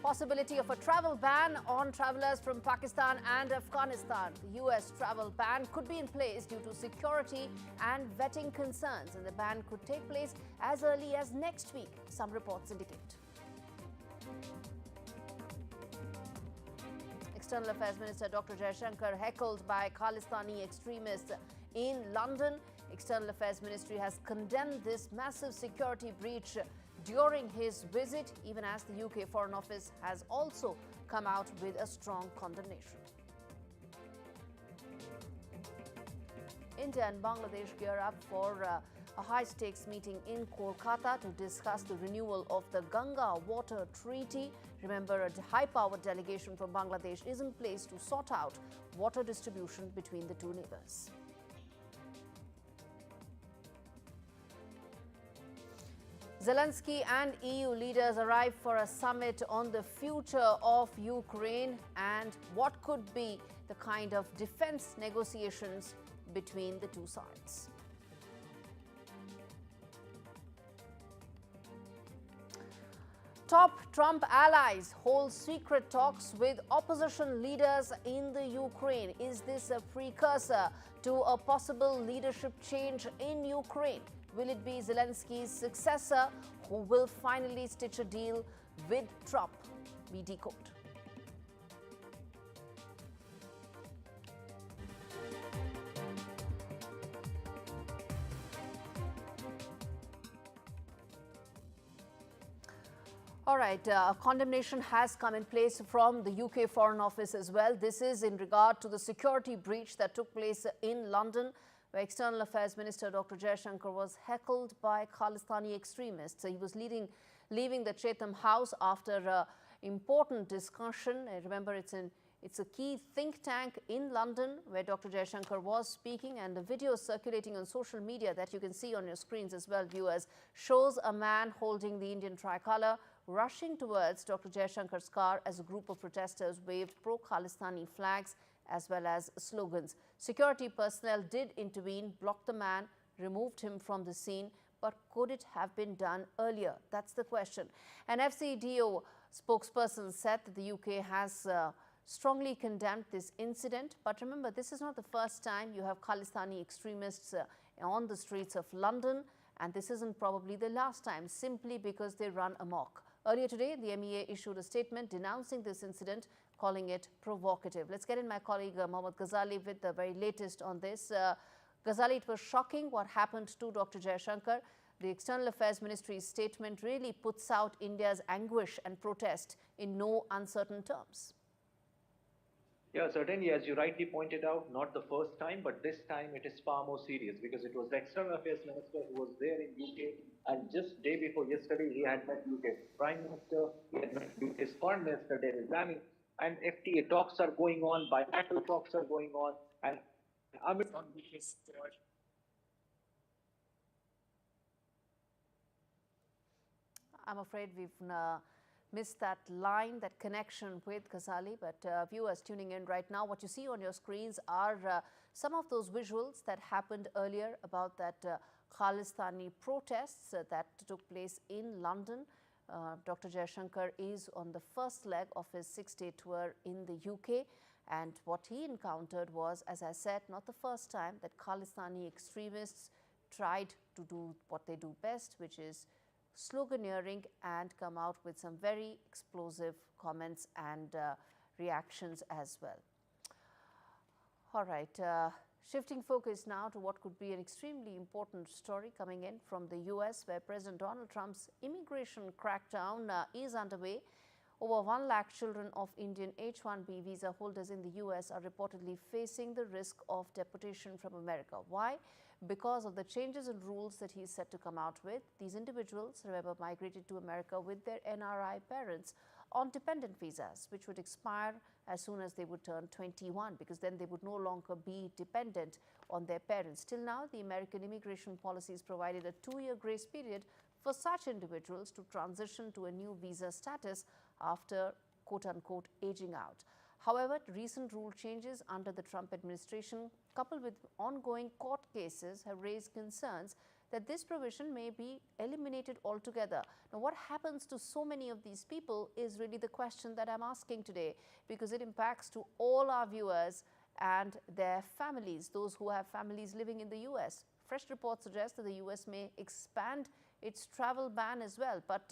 Possibility of a travel ban on travelers from Pakistan and Afghanistan. The US travel ban could be in place due to security and vetting concerns, and the ban could take place as early as next week, some reports indicate. External Affairs Minister Dr. Jaishankar heckled by Khalistani extremists in London. External Affairs Ministry has condemned this massive security breach during his visit, even as the UK Foreign Office has also come out with a strong condemnation. India and Bangladesh gear up for a high-stakes meeting in Kolkata to discuss the renewal of the Ganga Water Treaty. Remember, a high-powered delegation from Bangladesh is in place to sort out water distribution between the two neighbors. Zelensky and EU leaders arrive for a summit on the future of Ukraine and what could be the kind of defense negotiations between the two sides. Top Trump allies hold secret talks with opposition leaders in the Ukraine. Is this a precursor to a possible leadership change in Ukraine? Will it be Zelensky's successor who will finally stitch a deal with Trump? We decode. All right, condemnation has come in place from the UK Foreign Office as well. This is in regard to the security breach that took place in London, where External Affairs Minister Dr. Jaishankar was heckled by Khalistani extremists. He was leaving the Chatham House after an important discussion. Remember, it's a key think tank in London where Dr. Jaishankar was speaking, and the video circulating on social media that you can see on your screens as well, viewers, shows a man holding the Indian tricolour rushing towards Dr. Jaishankar's car as a group of protesters waved pro-Khalistani flags as well as slogans. Security personnel did intervene, blocked the man, removed him from the scene, but could it have been done earlier? That's the question. An FCDO spokesperson said that the UK has strongly condemned this incident. But remember, this is not the first time you have Khalistani extremists on the streets of London, and this isn't probably the last time, simply because they run amok. Earlier today, the MEA issued a statement denouncing this incident, calling it provocative. Let's get in my colleague Mohammad Ghazali with the very latest on this. Ghazali, it was shocking what happened to Dr. Jaishankar. The External Affairs Ministry's statement really puts out India's anguish and protest in no uncertain terms. Yeah, certainly, as you rightly pointed out, not the first time, but this time it is far more serious because it was the External Affairs Minister who was there in UK, and just day before yesterday he had met UK Prime Minister, he had met UK's Foreign Minister David Lammy, and FTA talks are going on, bilateral talks are going on, and Amit on UK's I'm afraid we've missed that line, that connection with Ghazali, but viewers tuning in right now, what you see on your screens are some of those visuals that happened earlier about that Khalistani protests that took place in London. Dr. Jaishankar is on the first leg of his 6-day tour in the UK, and what he encountered was, as I said, not the first time that Khalistani extremists tried to do what they do best, which is sloganeering and come out with some very explosive comments and reactions as well. All right, shifting focus now to what could be an extremely important story coming in from the US, where President Donald Trump's immigration crackdown is underway. Over 1 lakh children of Indian H-1B visa holders in the US are reportedly facing the risk of deportation from America. Why? Because of the changes in rules that he's set to come out with. These individuals, remember, migrated to America with their NRI parents on dependent visas, which would expire as soon as they would turn 21, because then they would no longer be dependent on their parents. Till now, the American immigration policies provided a 2-year grace period for such individuals to transition to a new visa status after quote-unquote aging out. However, recent rule changes under the Trump administration, coupled with ongoing court cases, have raised concerns that this provision may be eliminated altogether. Now, what happens to so many of these people is really the question that I'm asking today, because it impacts to all our viewers and their families, those who have families living in the US. Fresh reports suggest that the US may expand its travel ban as well. But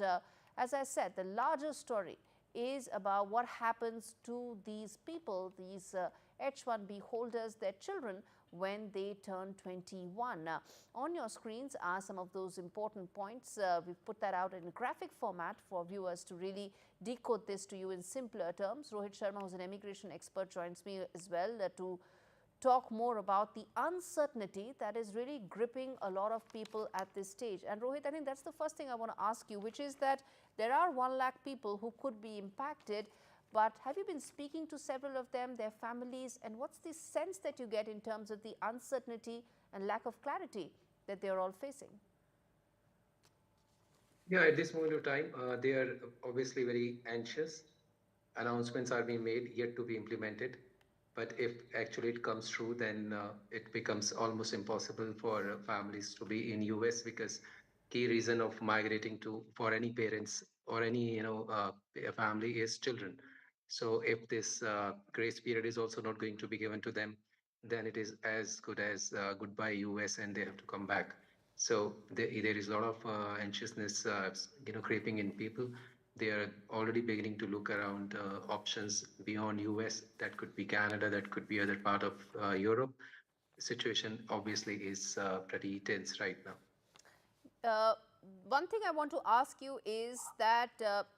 as I said, the larger story is about what happens to these people, these H-1B holders, their children, when they turn 21. On your screens are some of those important points. We've put that out in graphic format for viewers to really decode this to you in simpler terms. Rohit Sharma, who's an immigration expert, joins me as well to talk more about the uncertainty that is really gripping a lot of people at this stage. And Rohit, I think that's the first thing I want to ask you, which is that there are 1 lakh people who could be impacted, but have you been speaking to several of them, their families, and what's the sense that you get in terms of the uncertainty and lack of clarity that they're all facing? Yeah, at this moment of time, they are obviously very anxious. Announcements are being made, yet to be implemented. But if actually it comes true, then it becomes almost impossible for families to be in US, because key reason of migrating to for any parents or any family is children. So if this grace period is also not going to be given to them, then it is as good as goodbye US, and they have to come back. So there is a lot of anxiousness, creeping in people. They are already beginning to look around options beyond US. That could be Canada, that could be other part of Europe. The situation obviously is pretty tense right now. One thing I want to ask you is that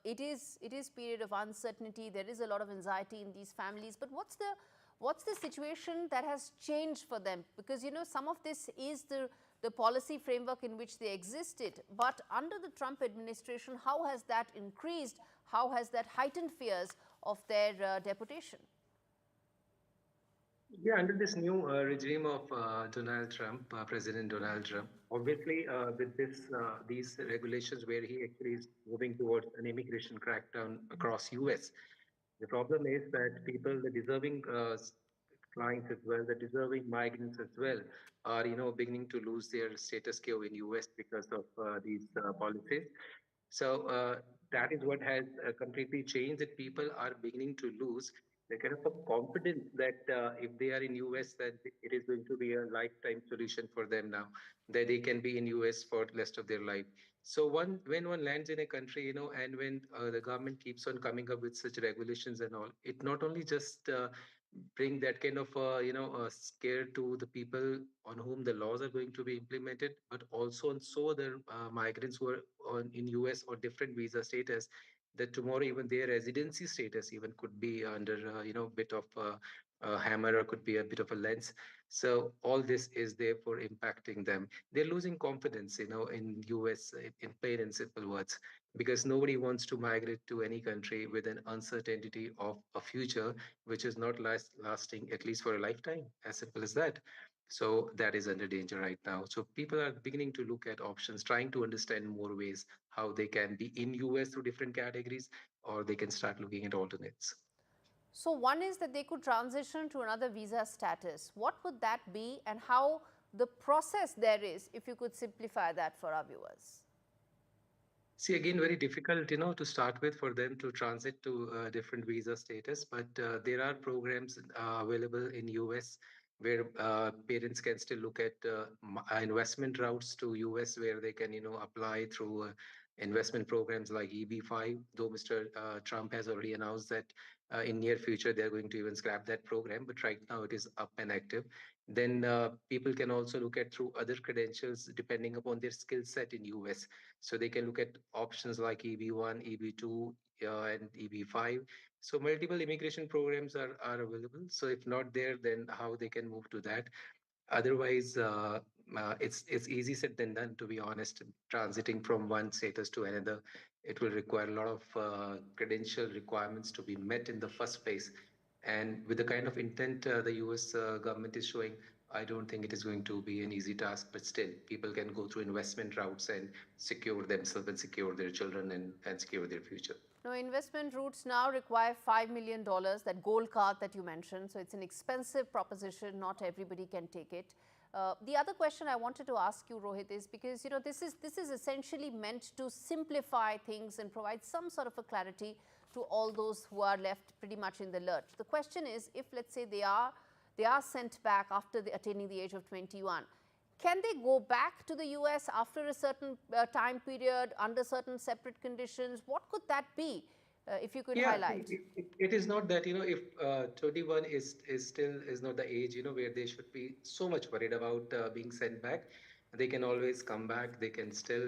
it is period of uncertainty. There is a lot of anxiety in these families. But what's the situation that has changed for them? Because some of this is the policy framework in which they existed. But under the Trump administration, how has that increased? How has that heightened fears of their deportation? Yeah, under this new regime of Donald Trump, President Donald Trump, obviously with these regulations where he actually is moving towards an immigration crackdown across US, the problem is that people, the deserving clients as well, the deserving migrants as well, are beginning to lose their status quo in US because of these policies. So that is what has completely changed. That people are beginning to lose the kind of a confidence that if they are in US, that it is going to be a lifetime solution for them now, that they can be in US for the rest of their life. So when one lands in a country, and when the government keeps on coming up with such regulations and all, it not only just bring that kind of scare to the people on whom the laws are going to be implemented, but also on so other migrants who are in US or different visa status, that tomorrow even their residency status even could be under bit of a hammer, or could be a bit of a lens. So all this is therefore impacting them. They're losing confidence, in US, in plain and simple words, because nobody wants to migrate to any country with an uncertainty of a future which is not lasting at least for a lifetime. As simple as that. So that is under danger right now. So people are beginning to look at options, trying to understand more ways how they can be in US through different categories, or they can start looking at alternates. So one is that they could transition to another visa status. What would that be, and how the process there is, if you could simplify that for our viewers? See, again, very difficult, to start with for them to transit to different visa status. But there are programs available in US where parents can still look at investment routes to US, where they can, apply through investment programs like EB-5. Though Mr. Trump has already announced that in near future they're going to even scrap that program, but right now it is up and active. Then people can also look at through other credentials depending upon their skill set in US. So they can look at options like EB-1, EB-2, and EB-5. So multiple immigration programs are available. So if not there, then how they can move to that. Otherwise, it's easy said than done, to be honest. Transiting from one status to another, it will require a lot of credential requirements to be met in the first place. And with the kind of intent the US government is showing, I don't think it is going to be an easy task, but still, people can go through investment routes and secure themselves and secure their children and secure their future. Now, investment routes now require $5 million, that gold card that you mentioned. So it's an expensive proposition. Not everybody can take it. The other question I wanted to ask you, Rohit, is because this is essentially meant to simplify things and provide some sort of a clarity to all those who are left pretty much in the lurch. The question is, if let's say they are sent back after attaining the age of 21, can they go back to the US after a certain time period under certain separate conditions? What could that be? If you could highlight. It is not that, if 21 is still is not the age, where they should be so much worried about being sent back. They can always come back. They can still,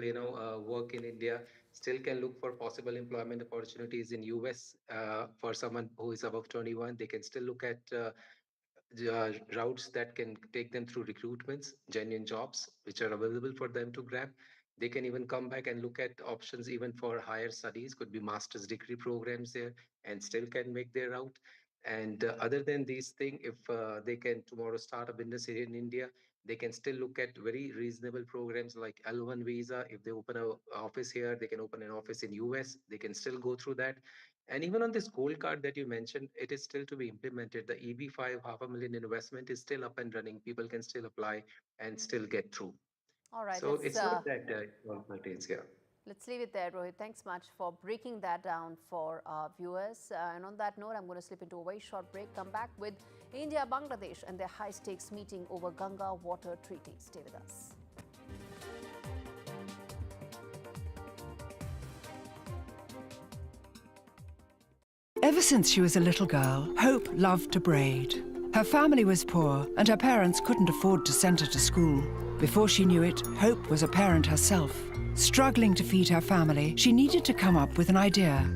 work in India, still can look for possible employment opportunities in US for someone who is above 21. They can still look at routes that can take them through recruitments, genuine jobs which are available for them to grab. They can even come back and look at options even for higher studies, could be master's degree programs there, and still can make their route. And other than these things, if they can tomorrow start a business here in India, they can still look at very reasonable programs like L1 visa. If they open an office here, they can open an office in US. They can still go through that. And even on this gold card that you mentioned, it is still to be implemented. The EB5 $500,000 investment is still up and running. People can still apply and still get through. All right, So it's not that all pertains here. Let's leave it there, Rohit. Thanks much for breaking that down for our viewers. And on that note, I'm going to slip into a very short break. Come back with India, Bangladesh and their high-stakes meeting over Ganga Water Treaty. Stay with us. Ever since she was a little girl, Hope loved to braid. Her family was poor, and her parents couldn't afford to send her to school. Before she knew it, Hope was a parent herself. Struggling to feed her family, she needed to come up with an idea.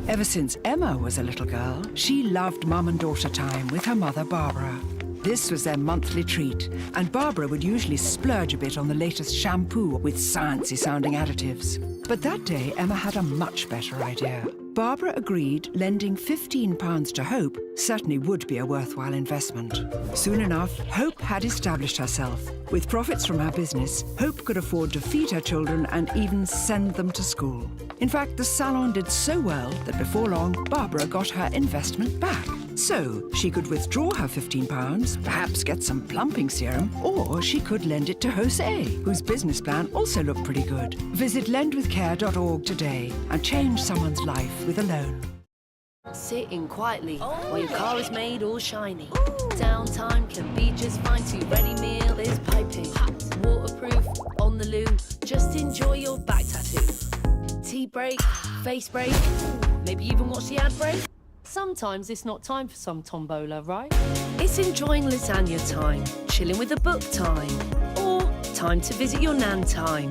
Ever since Emma was a little girl, she loved mum and daughter time with her mother, Barbara. This was their monthly treat, and Barbara would usually splurge a bit on the latest shampoo with sciencey-sounding additives. But that day, Emma had a much better idea. Barbara agreed lending £15 to Hope certainly would be a worthwhile investment. Soon enough, Hope had established herself. With profits from her business, Hope could afford to feed her children and even send them to school. In fact, the salon did so well that before long, Barbara got her investment back. So she could withdraw her £15, perhaps get some plumping serum, or she could lend it to Jose, whose business plan also looked pretty good. Visit lendwithcare.org today and change someone's life with a loan. Sitting quietly while your car is made all shiny. Downtime can be just fine too. Ready meal is piping hot. Waterproof on the loo. Just enjoy your back tattoo. Tea break, face break, maybe even watch the ad break. Sometimes it's not time for some tombola, right? It's enjoying lasagna time, chilling with a book time, or time to visit your nan time.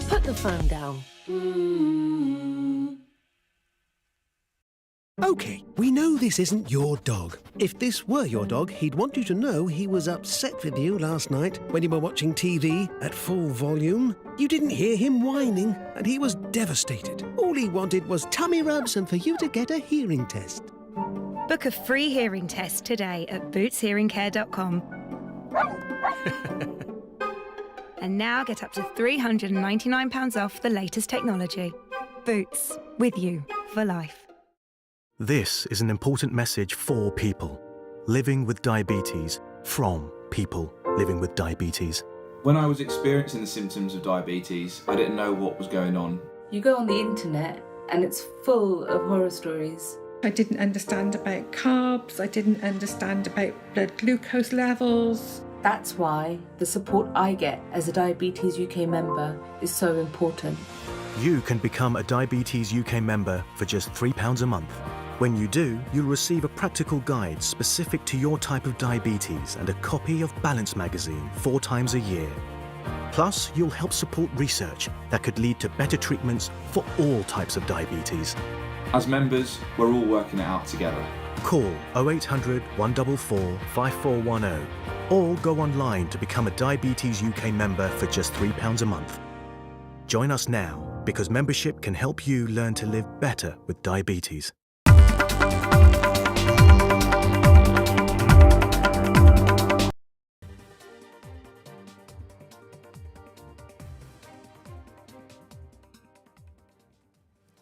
Put the phone down. OK, we know this isn't your dog. If this were your dog, he'd want you to know he was upset with you last night when you were watching TV at full volume. You didn't hear him whining, and he was devastated. All he wanted was tummy rubs and for you to get a hearing test. Book a free hearing test today at bootshearingcare.com. And now get up to £399 off the latest technology. Boots, with you for life. This is an important message for people living with diabetes from people living with diabetes. When I was experiencing the symptoms of diabetes, I didn't know what was going on. You go on the internet and it's full of horror stories. I didn't understand about carbs, I didn't understand about blood glucose levels. That's why the support I get as a Diabetes UK member is so important. You can become a Diabetes UK member for just £3 a month. When you do, you'll receive a practical guide specific to your type of diabetes and a copy of Balance magazine 4 times a year. Plus, you'll help support research that could lead to better treatments for all types of diabetes. As members, we're all working it out together. Call 0800 144 5410 or go online to become a Diabetes UK member for just £3 a month. Join us now because membership can help you learn to live better with diabetes.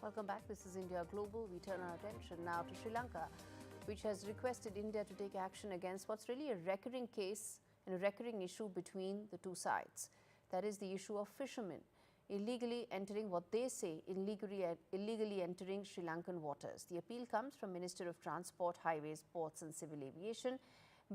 Welcome back. This is India Global. We turn our attention now to Sri Lanka, which has requested India to take action against what's really a recurring case and a recurring issue between the two sides. That is the issue of fishermen illegally entering what they say illegally entering Sri Lankan waters. The appeal comes from Minister of Transport, Highways, Ports and Civil Aviation,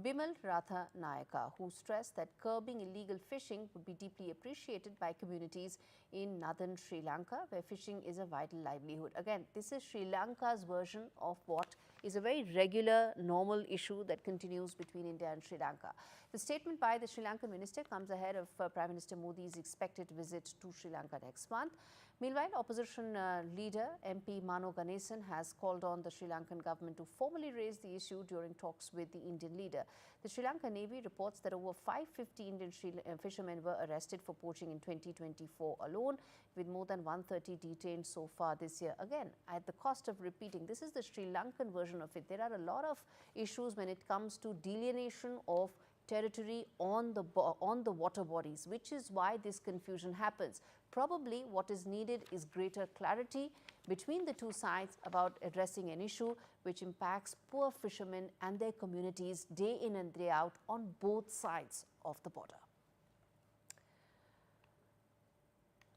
Bimal Ratha Nayaka, who stressed that curbing illegal fishing would be deeply appreciated by communities in northern Sri Lanka, where fishing is a vital livelihood. Again, this is Sri Lanka's version of what is a very regular, normal issue that continues between India and Sri Lanka. The statement by the Sri Lankan minister comes ahead of Prime Minister Modi's expected visit to Sri Lanka next month. Meanwhile, opposition leader MP Mano Ganesan has called on the Sri Lankan government to formally raise the issue during talks with the Indian leader. The Sri Lankan Navy reports that over 550 Indian fishermen were arrested for poaching in 2024 alone, with more than 130 detained so far this year. Again, at the cost of repeating, this is the Sri Lankan version of it. There are a lot of issues when it comes to delineation of territory on the water bodies, which is why this confusion happens. Probably what is needed is greater clarity between the two sides about addressing an issue which impacts poor fishermen and their communities day in and day out on both sides of the border.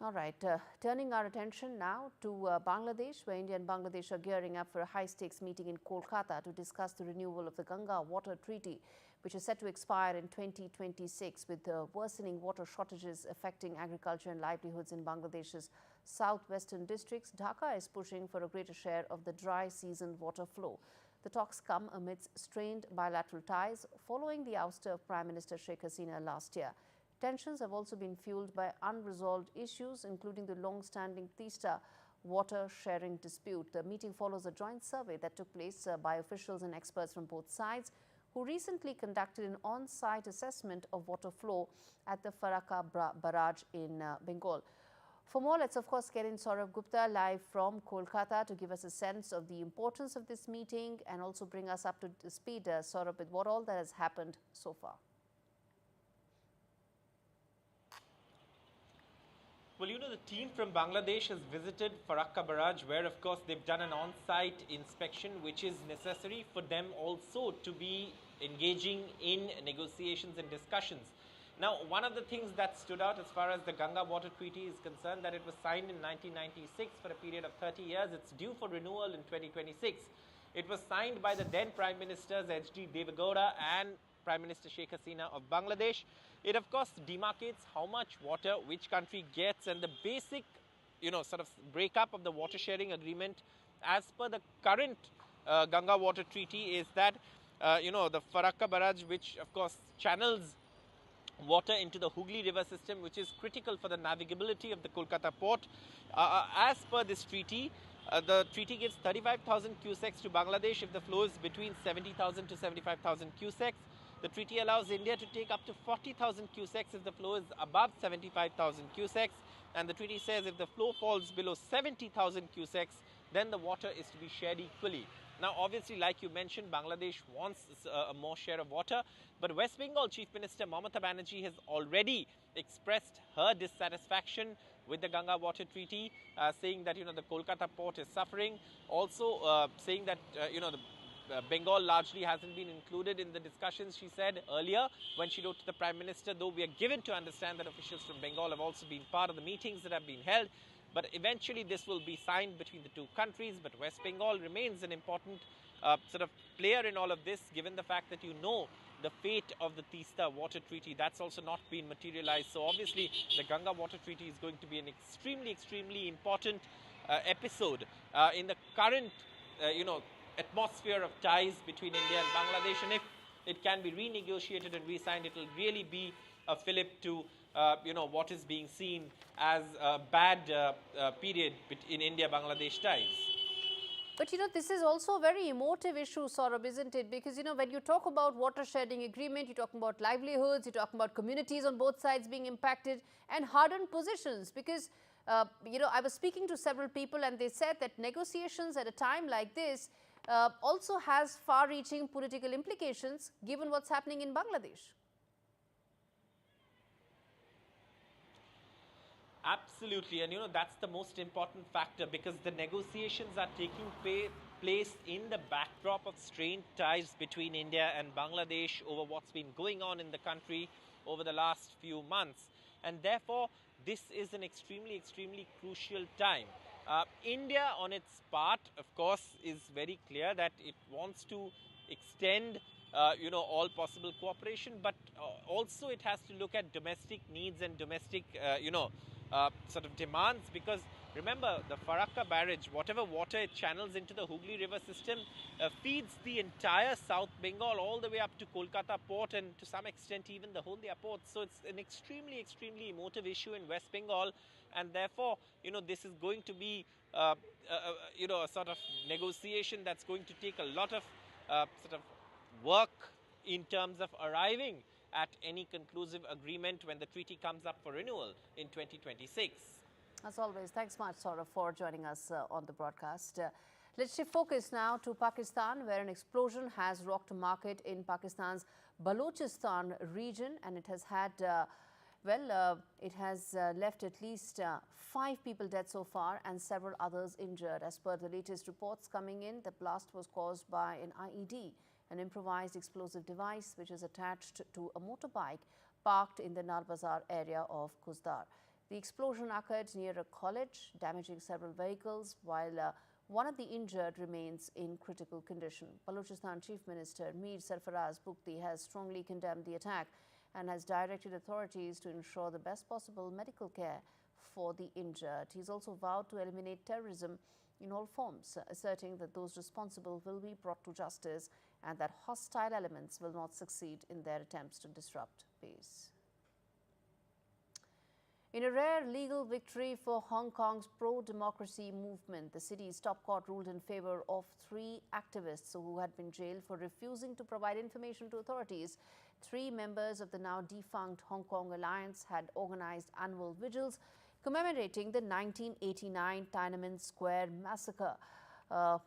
All right, turning our attention now to Bangladesh, where India and Bangladesh are gearing up for a high-stakes meeting in Kolkata to discuss the renewal of the Ganga Water Treaty, which is set to expire in 2026, with worsening water shortages affecting agriculture and livelihoods in Bangladesh's southwestern districts. Dhaka is pushing for a greater share of the dry season water flow. The talks come amidst strained bilateral ties following the ouster of Prime Minister Sheikh Hasina last year. Tensions have also been fueled by unresolved issues, including the long-standing Teesta water sharing dispute. The meeting follows a joint survey that took place by officials and experts from both sides, who recently conducted an on-site assessment of water flow at the Farakka barrage in Bengal. For more, let's of course get in Saurabh Gupta live from Kolkata to give us a sense of the importance of this meeting and also bring us up to speed, Saurabh, with what all that has happened so far. Well, you know, the team from Bangladesh has visited Farakka barrage, where of course they've done an on-site inspection, which is necessary for them also to be engaging in negotiations and discussions. Now, one of the things that stood out as far as the Ganga Water Treaty is concerned, that it was signed in 1996 for a period of 30 years. It's due for renewal in 2026. It was signed by the then Prime Ministers H.D. Devegowda and Prime Minister Sheikh Hasina of Bangladesh. It of course demarcates how much water which country gets, and the basic, sort of breakup of the water sharing agreement as per the current Ganga Water Treaty is that, the Farakka barrage, which of course channels water into the Hooghly River system, which is critical for the navigability of the Kolkata port. As per this treaty, the treaty gives 35,000 cusecs to Bangladesh if the flow is between 70,000 to 75,000 cusecs. The treaty allows India to take up to 40,000 cusecs if the flow is above 75,000 cusecs. And the treaty says if the flow falls below 70,000 cusecs, then the water is to be shared equally. Now, obviously, like you mentioned, Bangladesh wants a more share of water, but West Bengal Chief Minister Mamata Banerjee has already expressed her dissatisfaction with the Ganga Water Treaty, saying that, the Kolkata port is suffering. Also saying that, Bengal largely hasn't been included in the discussions, she said earlier when she wrote to the Prime Minister, though we are given to understand that officials from Bengal have also been part of the meetings that have been held. But eventually this will be signed between the two countries. But West Bengal remains an important sort of player in all of this, given the fact that the fate of the Teesta Water Treaty, that's also not been materialized. So obviously the Ganga Water Treaty is going to be an extremely important episode in the current, atmosphere of ties between India and Bangladesh. And if it can be renegotiated and re-signed, it will really be a fillip to what is being seen as a bad period in India-Bangladesh ties. But this is also a very emotive issue, Saurabh, isn't it? Because when you talk about water sharing agreement, you're talking about livelihoods, you're talking about communities on both sides being impacted and hardened positions. Because I was speaking to several people and they said that negotiations at a time like this also has far-reaching political implications given what's happening in Bangladesh. Absolutely, and that's the most important factor, because the negotiations are taking place in the backdrop of strained ties between India and Bangladesh over what's been going on in the country over the last few months. And therefore, this is an extremely, extremely crucial time. India, on its part, of course, is very clear that it wants to extend all possible cooperation, but also it has to look at domestic needs and domestic, sort of demands, because remember, the Farakka barrage, whatever water it channels into the Hooghly River system, feeds the entire South Bengal all the way up to Kolkata port and to some extent even the Haldia port. So it's an extremely, extremely emotive issue in West Bengal, and therefore, this is going to be, a sort of negotiation that's going to take a lot of sort of work in terms of arriving at any conclusive agreement when the treaty comes up for renewal in 2026. As always, thanks much, Saurav, for joining us on the broadcast. Let's shift focus now to Pakistan, where an explosion has rocked a market in Pakistan's Balochistan region, and it has had, it has left at least 5 people dead so far and several others injured. As per the latest reports coming in, the blast was caused by an IED, an improvised explosive device which is attached to a motorbike parked in the Narbazar area of Kuzdar. The explosion occurred near a college, damaging several vehicles, while one of the injured remains in critical condition. Balochistan Chief Minister Mir Sarfaraz Bukti has strongly condemned the attack and has directed authorities to ensure the best possible medical care for the injured. He's also vowed to eliminate terrorism in all forms, asserting that those responsible will be brought to justice and that hostile elements will not succeed in their attempts to disrupt peace. In a rare legal victory for Hong Kong's pro-democracy movement, the city's top court ruled in favor of 3 activists who had been jailed for refusing to provide information to authorities. 3 members of the now defunct Hong Kong Alliance had organized annual vigils commemorating the 1989 Tiananmen Square massacre.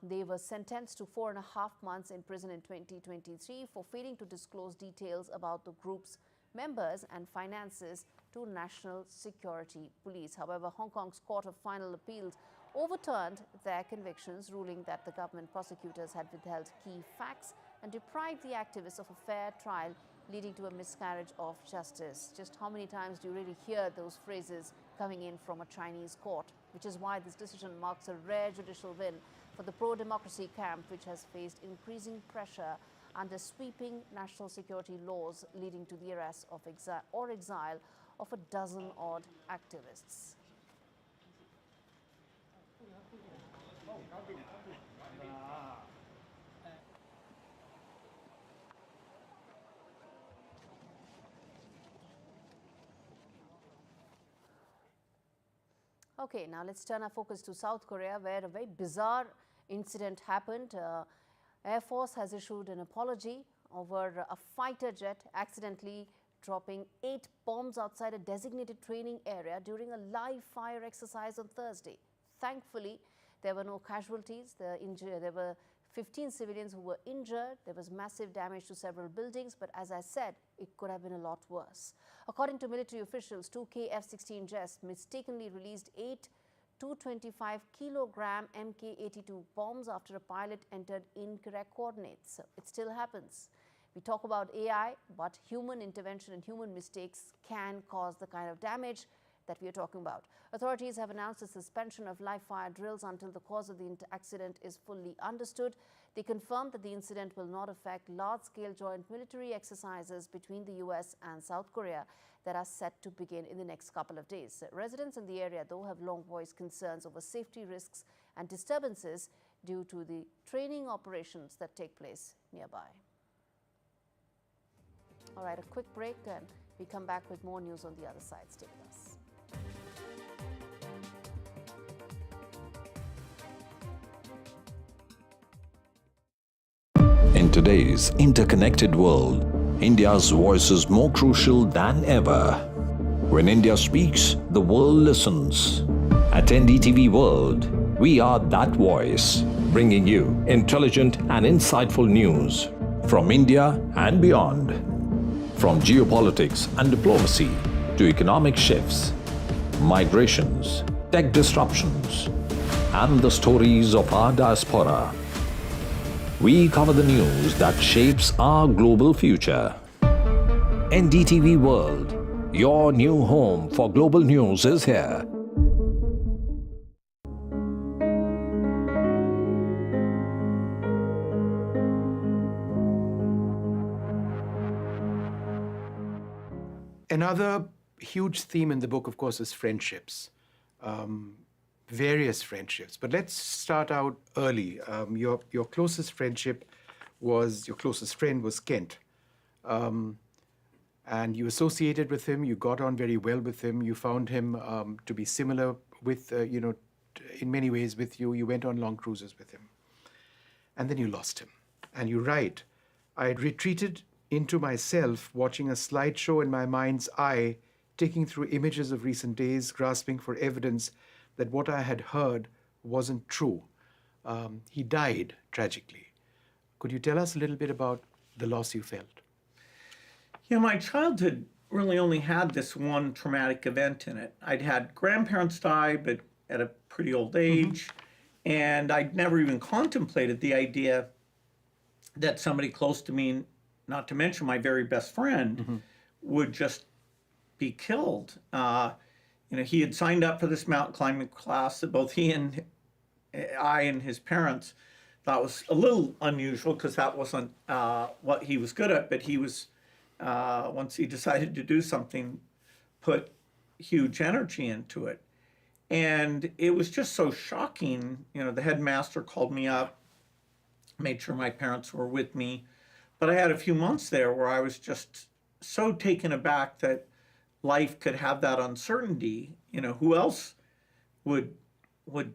They were sentenced to 4.5 months in prison in 2023 for failing to disclose details about the group's members and finances to National Security Police. However, Hong Kong's Court of Final Appeals overturned their convictions, ruling that the government prosecutors had withheld key facts and deprived the activists of a fair trial, leading to a miscarriage of justice. Just how many times do you really hear those phrases coming in from a Chinese court? Which is why this decision marks a rare judicial win for the pro-democracy camp, which has faced increasing pressure under sweeping national security laws, leading to the arrest of exile of a dozen-odd activists. Okay, now let's turn our focus to South Korea, where a very bizarre incident happened. Air Force has issued an apology over a fighter jet accidentally dropping 8 bombs outside a designated training area during a live fire exercise on Thursday. Thankfully, there were no casualties. There were 15 civilians who were injured. There was massive damage to several buildings, but as I said, it could have been a lot worse. According to military officials, 2 F-16 jets mistakenly released 8 225-kilogram Mk-82 bombs after a pilot entered incorrect coordinates. It still happens. We talk about AI, but human intervention and human mistakes can cause the kind of damage that we are talking about. Authorities have announced a suspension of live fire drills until the cause of the accident is fully understood. They confirmed that the incident will not affect large-scale joint military exercises between the US and South Korea that are set to begin in the next couple of days. Residents in the area, though, have long voiced concerns over safety risks and disturbances due to the training operations that take place nearby. All right, a quick break and we come back with more news on the other side. Stay with us. In today's interconnected world, India's voice is more crucial than ever. When India speaks, the world listens. At NDTV World, we are that voice, bringing you intelligent and insightful news from India and beyond. From geopolitics and diplomacy to economic shifts, migrations, tech disruptions, and the stories of our diaspora. We cover the news that shapes our global future. NDTV World, your new home for global news, is here. Another huge theme in the book, of course, is friendships, various friendships. But let's start out early. Your closest friend was Kent. And you associated with him, you got on very well with him, you found him to be similar with, in many ways with you. You went on long cruises with him. And then you lost him. And you write, I had retreated into myself, watching a slideshow in my mind's eye, taking through images of recent days, grasping for evidence that what I had heard wasn't true. He died tragically. Could you tell us a little bit about the loss you felt? Yeah, my childhood really only had this one traumatic event in it. I'd had grandparents die, but at a pretty old age, and I'd never even contemplated the idea that somebody close to me, not to mention my very best friend, would just be killed. He had signed up for this mountain climbing class that both he and I and his parents thought was a little unusual because that wasn't what he was good at, but he was, once he decided to do something, put huge energy into it. And it was just so shocking. The headmaster called me up, made sure my parents were with me. But I had a few months there where I was just so taken aback that life could have that uncertainty. Who else would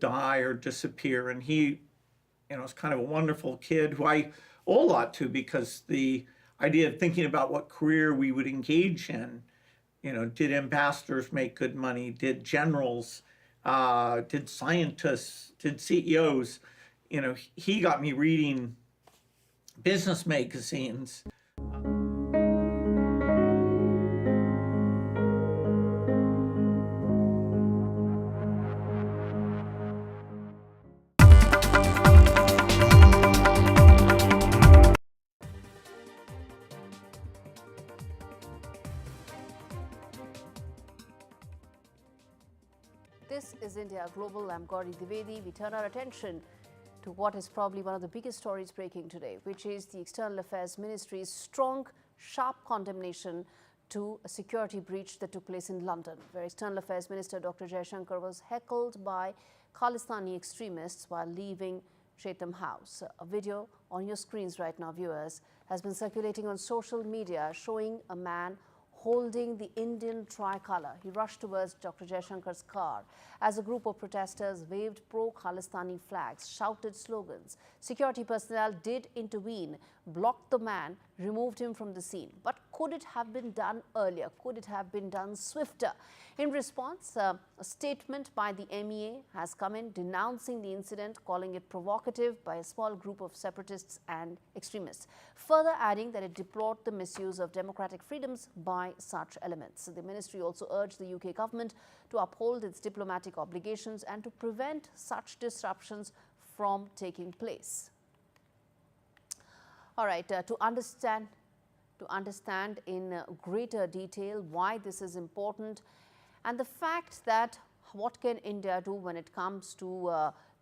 die or disappear? And he, was kind of a wonderful kid who I owe a lot to, because the idea of thinking about what career we would engage in, did ambassadors make good money? Did generals? Did scientists? Did CEOs? He got me reading business magazines. This is India Global. I'm Gauri Dwivedi. We turn our attention to what is probably one of the biggest stories breaking today, which is the External Affairs Ministry's strong, sharp condemnation to a security breach that took place in London, where External Affairs Minister Dr. Jaishankar was heckled by Khalistani extremists while leaving Chatham House. A video on your screens right now, viewers, has been circulating on social media showing a man holding the Indian tricolour. He rushed towards Dr. Jaishankar's car as a group of protesters waved pro-Khalistani flags, shouted slogans. Security personnel did intervene, blocked the man, removed him from the scene. But could it have been done earlier? Could it have been done swifter? In response, a statement by the MEA has come in denouncing the incident, calling it provocative by a small group of separatists and extremists, further adding that it deplored the misuse of democratic freedoms by such elements. The ministry also urged the UK government to uphold its diplomatic obligations and to prevent such disruptions from taking place. All right, to understand in greater detail why this is important and the fact that what can India do when it comes to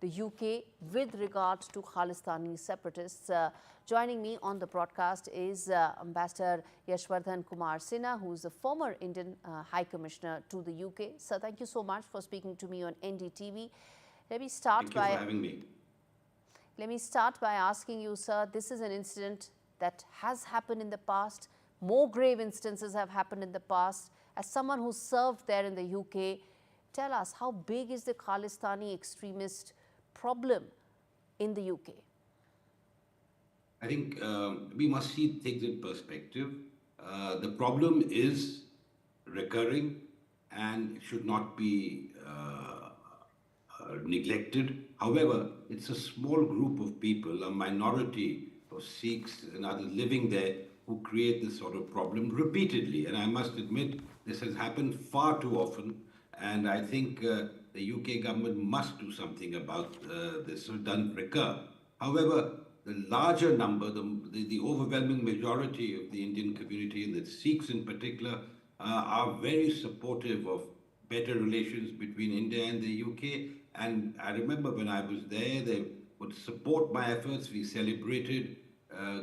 the UK with regard to Khalistani separatists. Joining me on the broadcast is Ambassador Yashwardhan Kumar Sinha, who is the former Indian High Commissioner to the UK. Sir, thank you so much for speaking to me on NDTV. Let me start by having me. Let me start by asking you, sir, this is an incident that has happened in the past. More grave instances have happened in the past. As someone who served there in the UK, tell us, how big is the Khalistani extremist problem in the UK? I think we must take the perspective. The problem is recurring and should not be neglected. However, it's a small group of people, a minority of Sikhs and others living there, who create this sort of problem repeatedly. And I must admit, this has happened far too often. And I think the UK government must do something about this so it doesn't recur. However, the larger number, the overwhelming majority of the Indian community, and the Sikhs in particular, are very supportive of better relations between India and the UK. And I remember when I was there, they would support my efforts. We celebrated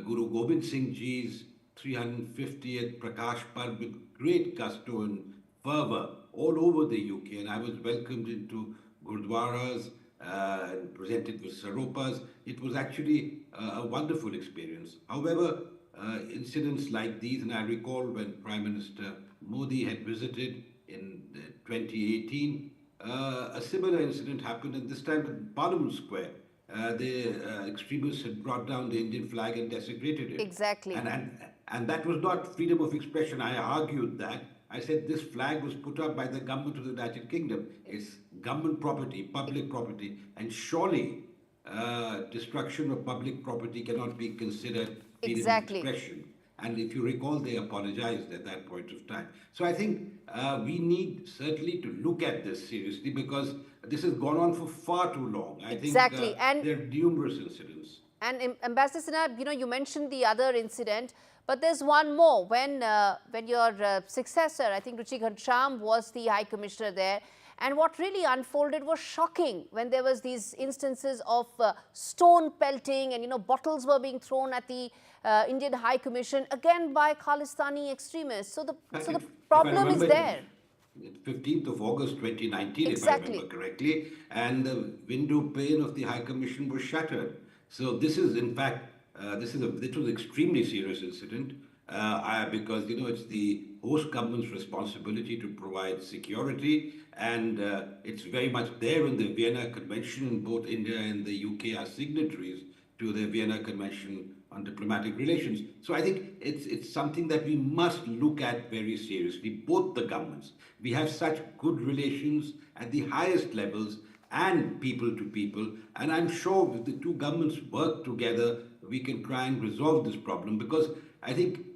Guru Gobind Singh Ji's 350th Prakash Parv with great gusto and fervour all over the UK. And I was welcomed into Gurdwaras and presented with saropas. It was actually a wonderful experience. However, incidents like these, and I recall when Prime Minister Modi had visited in 2018, a similar incident happened, and this time at Parliament Square. The extremists had brought down the Indian flag and desecrated it. Exactly. And that was not freedom of expression. I argued that. I said this flag was put up by the government of the United Kingdom. It's government property, public property, and surely destruction of public property cannot be considered freedom of expression. And if you recall, they apologized at that point of time. So I think we need certainly to look at this seriously, because this has gone on for far too long. I think And there are numerous incidents. And Ambassador Sinha, you mentioned the other incident, but there's one more. When your successor, I think Ruchi Ghanshyam, was the High Commissioner there, and what really unfolded was shocking when there was these instances of stone pelting, and bottles were being thrown at the Indian High Commission, again by Khalistani extremists. So the problem is there. 15th of August 2019, if I remember correctly, and the window pane of the High Commission was shattered. So this is, in fact, this was an extremely serious incident because it's the host government's responsibility to provide security, and it's very much there in the Vienna Convention. Both India and the UK are signatories to the Vienna Convention on Diplomatic Relations. So I think it's something that we must look at very seriously, both the governments. We have such good relations at the highest levels and people to people, and I'm sure if the two governments work together, we can try and resolve this problem, because I think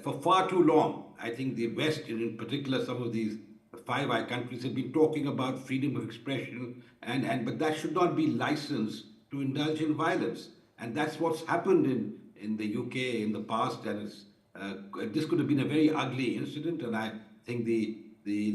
for far too long, I think the West, and in particular some of these Five Eye countries, have been talking about freedom of expression, but that should not be licensed to indulge in violence. And that's what's happened in the UK in the past, and this could have been a very ugly incident, and I think the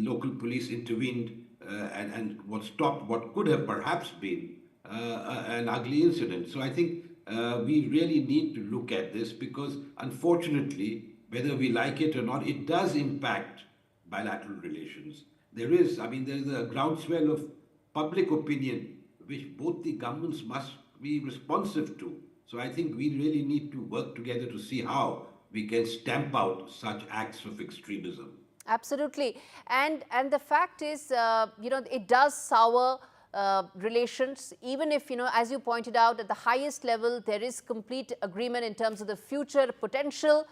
local police intervened and what stopped what could have perhaps been an ugly incident. So I think we really need to look at this, because unfortunately, whether we like it or not, it does impact bilateral relations. There's a groundswell of public opinion which both the governments must be responsive to. So I think we really need to work together to see how we can stamp out such acts of extremism. Absolutely. And the fact is, it does sour relations, even if, as you pointed out, at the highest level, there is complete agreement in terms of the future potential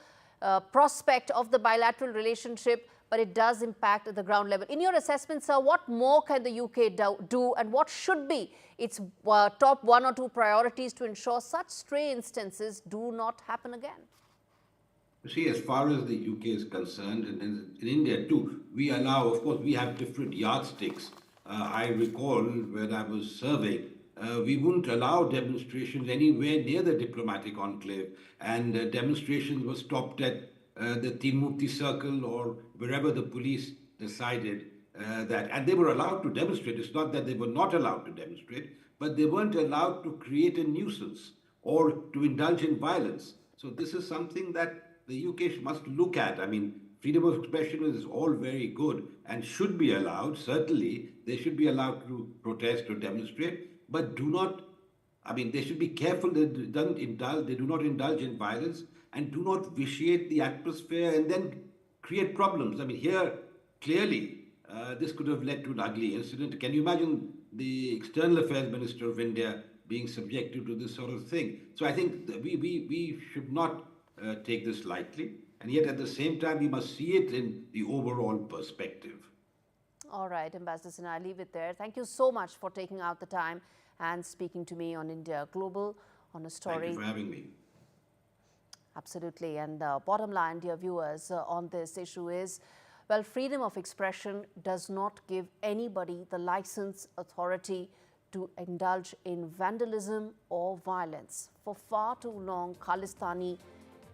prospect of the bilateral relationship, but it does impact at the ground level. In your assessment, sir, what more can the UK do, and what should be its top 1 or 2 priorities to ensure such stray instances do not happen again? You see, as far as the UK is concerned, and in India too, we allow, of course, we have different yardsticks. I recall when I was serving, we wouldn't allow demonstrations anywhere near the diplomatic enclave, and demonstrations were stopped at the Timurti Circle or wherever the police decided that. And they were allowed to demonstrate. It's not that they were not allowed to demonstrate, but they weren't allowed to create a nuisance or to indulge in violence. So this is something that the UK must look at. I mean, freedom of expression is all very good and should be allowed. Certainly, they should be allowed to protest or demonstrate, but they should be careful that they do not indulge in violence and do not vitiate the atmosphere and then create problems. I mean, here, clearly, this could have led to an ugly incident. Can you imagine the External Affairs Minister of India being subjected to this sort of thing? So I think that we should not take this lightly, and yet at the same time, we must see it in the overall perspective. All right, Ambassador Sinha, I'll leave it there. Thank you so much for taking out the time and speaking to me on India Global on a story. Thank you for having me. Absolutely. And bottom line, dear viewers, on this issue is, well, freedom of expression does not give anybody the license, authority to indulge in vandalism or violence. For far too long, Khalistani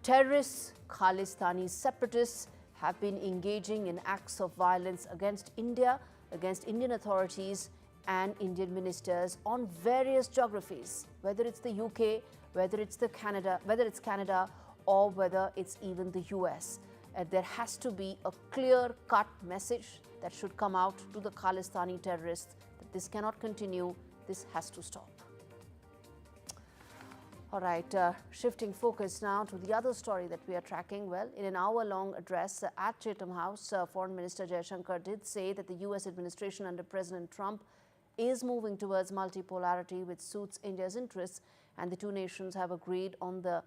terrorists, Khalistani separatists have been engaging in acts of violence against India, against Indian authorities and Indian ministers on various geographies, whether it's the UK, whether it's Canada, or whether it's even the US. There has to be a clear-cut message that should come out to the Khalistani terrorists that this cannot continue, this has to stop. All right, shifting focus now to the other story that we are tracking. Well, in an hour-long address at Chatham House, Foreign Minister Jaishankar did say that the US administration under President Trump is moving towards multipolarity, which suits India's interests, and the two nations have agreed on the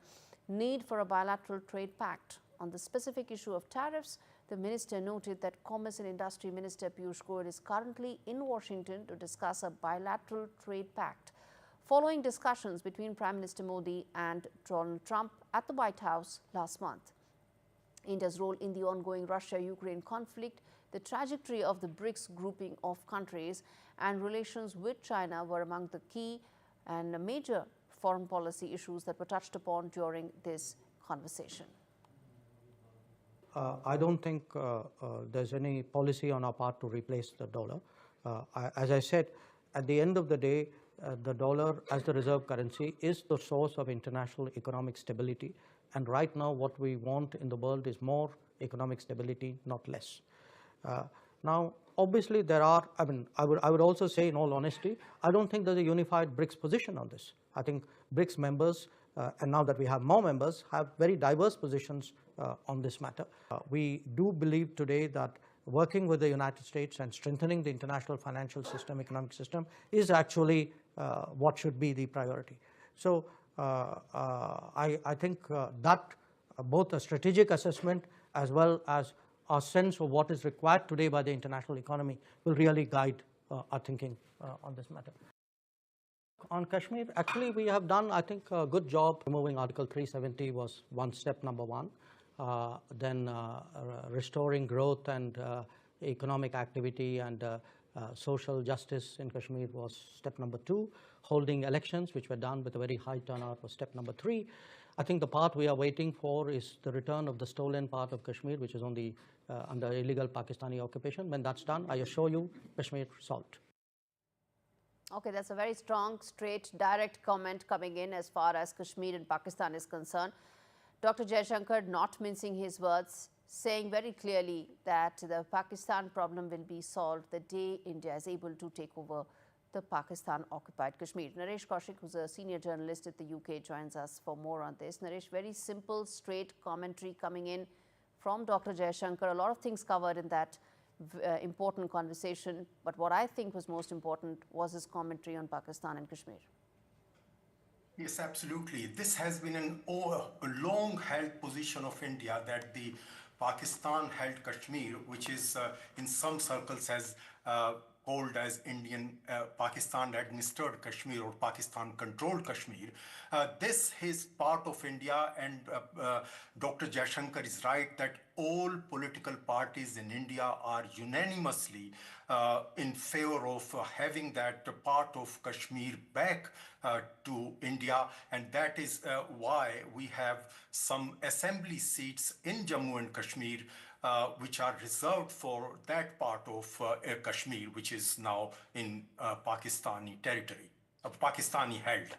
need for a bilateral trade pact. On the specific issue of tariffs, the minister noted that Commerce and Industry Minister Piyush Goyal is currently in Washington to discuss a bilateral trade pact, following discussions between Prime Minister Modi and Donald Trump at the White House last month. India's role in the ongoing Russia-Ukraine conflict, the trajectory of the BRICS grouping of countries, and relations with China were among the key and major foreign policy issues that were touched upon during this conversation. I don't think there's any policy on our part to replace the dollar. As I said, at the end of the day, the dollar as the reserve currency is the source of international economic stability. And right now, what we want in the world is more economic stability, not less. Now, obviously, there are, I would also say, in all honesty, I don't think there's a unified BRICS position on this. I think BRICS members, and now that we have more members, have very diverse positions on this matter. We do believe today that working with the United States and strengthening the international financial system, economic system, is actually what should be the priority. So I think that both a strategic assessment as well as our sense of what is required today by the international economy will really guide our thinking on this matter. On Kashmir, actually we have done, I think, a good job. Removing Article 370 was step number one. Then restoring growth and economic activity and social justice in Kashmir was step number two. Holding elections, which were done with a very high turnout, was step number three. I think the part we are waiting for is the return of the stolen part of Kashmir, which is on the under illegal Pakistani occupation. When that's done, I assure you, Kashmir solved. Okay, that's a very strong, straight, direct comment coming in as far as Kashmir and Pakistan is concerned. Dr. Jaishankar not mincing his words, saying very clearly that the Pakistan problem will be solved the day India is able to take over the Pakistan-occupied Kashmir. Naresh Kaushik, who's a senior journalist at the UK, joins us for more on this. Naresh, very simple, straight commentary coming in from Dr. Jaishankar. A lot of things covered in that important conversation, but what I think was most important was his commentary on Pakistan and Kashmir. Yes, absolutely. This has been a long-held position of India that the Pakistan-held Kashmir, which is in some circles as called as Indian Pakistan-administered Kashmir or Pakistan-controlled Kashmir. This is part of India, and Dr. Jaishankar is right that all political parties in India are unanimously in favor of having that part of Kashmir back to India, and that is why we have some assembly seats in Jammu and Kashmir which are reserved for that part of Kashmir, which is now in Pakistani territory, Pakistani held.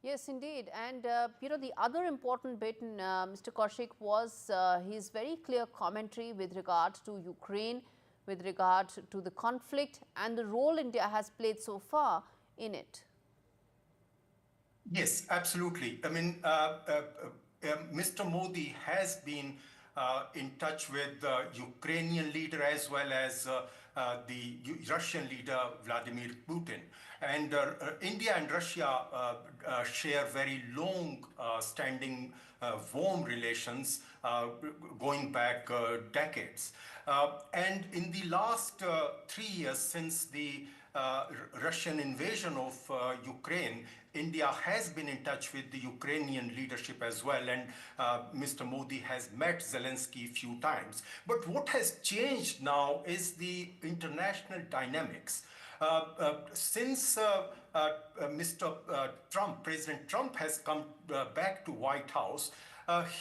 Yes, indeed. And, the other important bit, Mr. Kaushik, was his very clear commentary with regard to Ukraine, with regard to the conflict and the role India has played so far in it. Yes, absolutely. I mean, Mr. Modi has been in touch with the Ukrainian leader as well as the Russian leader, Vladimir Putin. And India and Russia share very long-standing, warm relations going back decades. And in the last 3 years since the Russian invasion of Ukraine, India has been in touch with the Ukrainian leadership as well, and Mr. Modi has met Zelensky a few times. But what has changed now is the international dynamics. Since Mr. Trump, President Trump has come back to White House,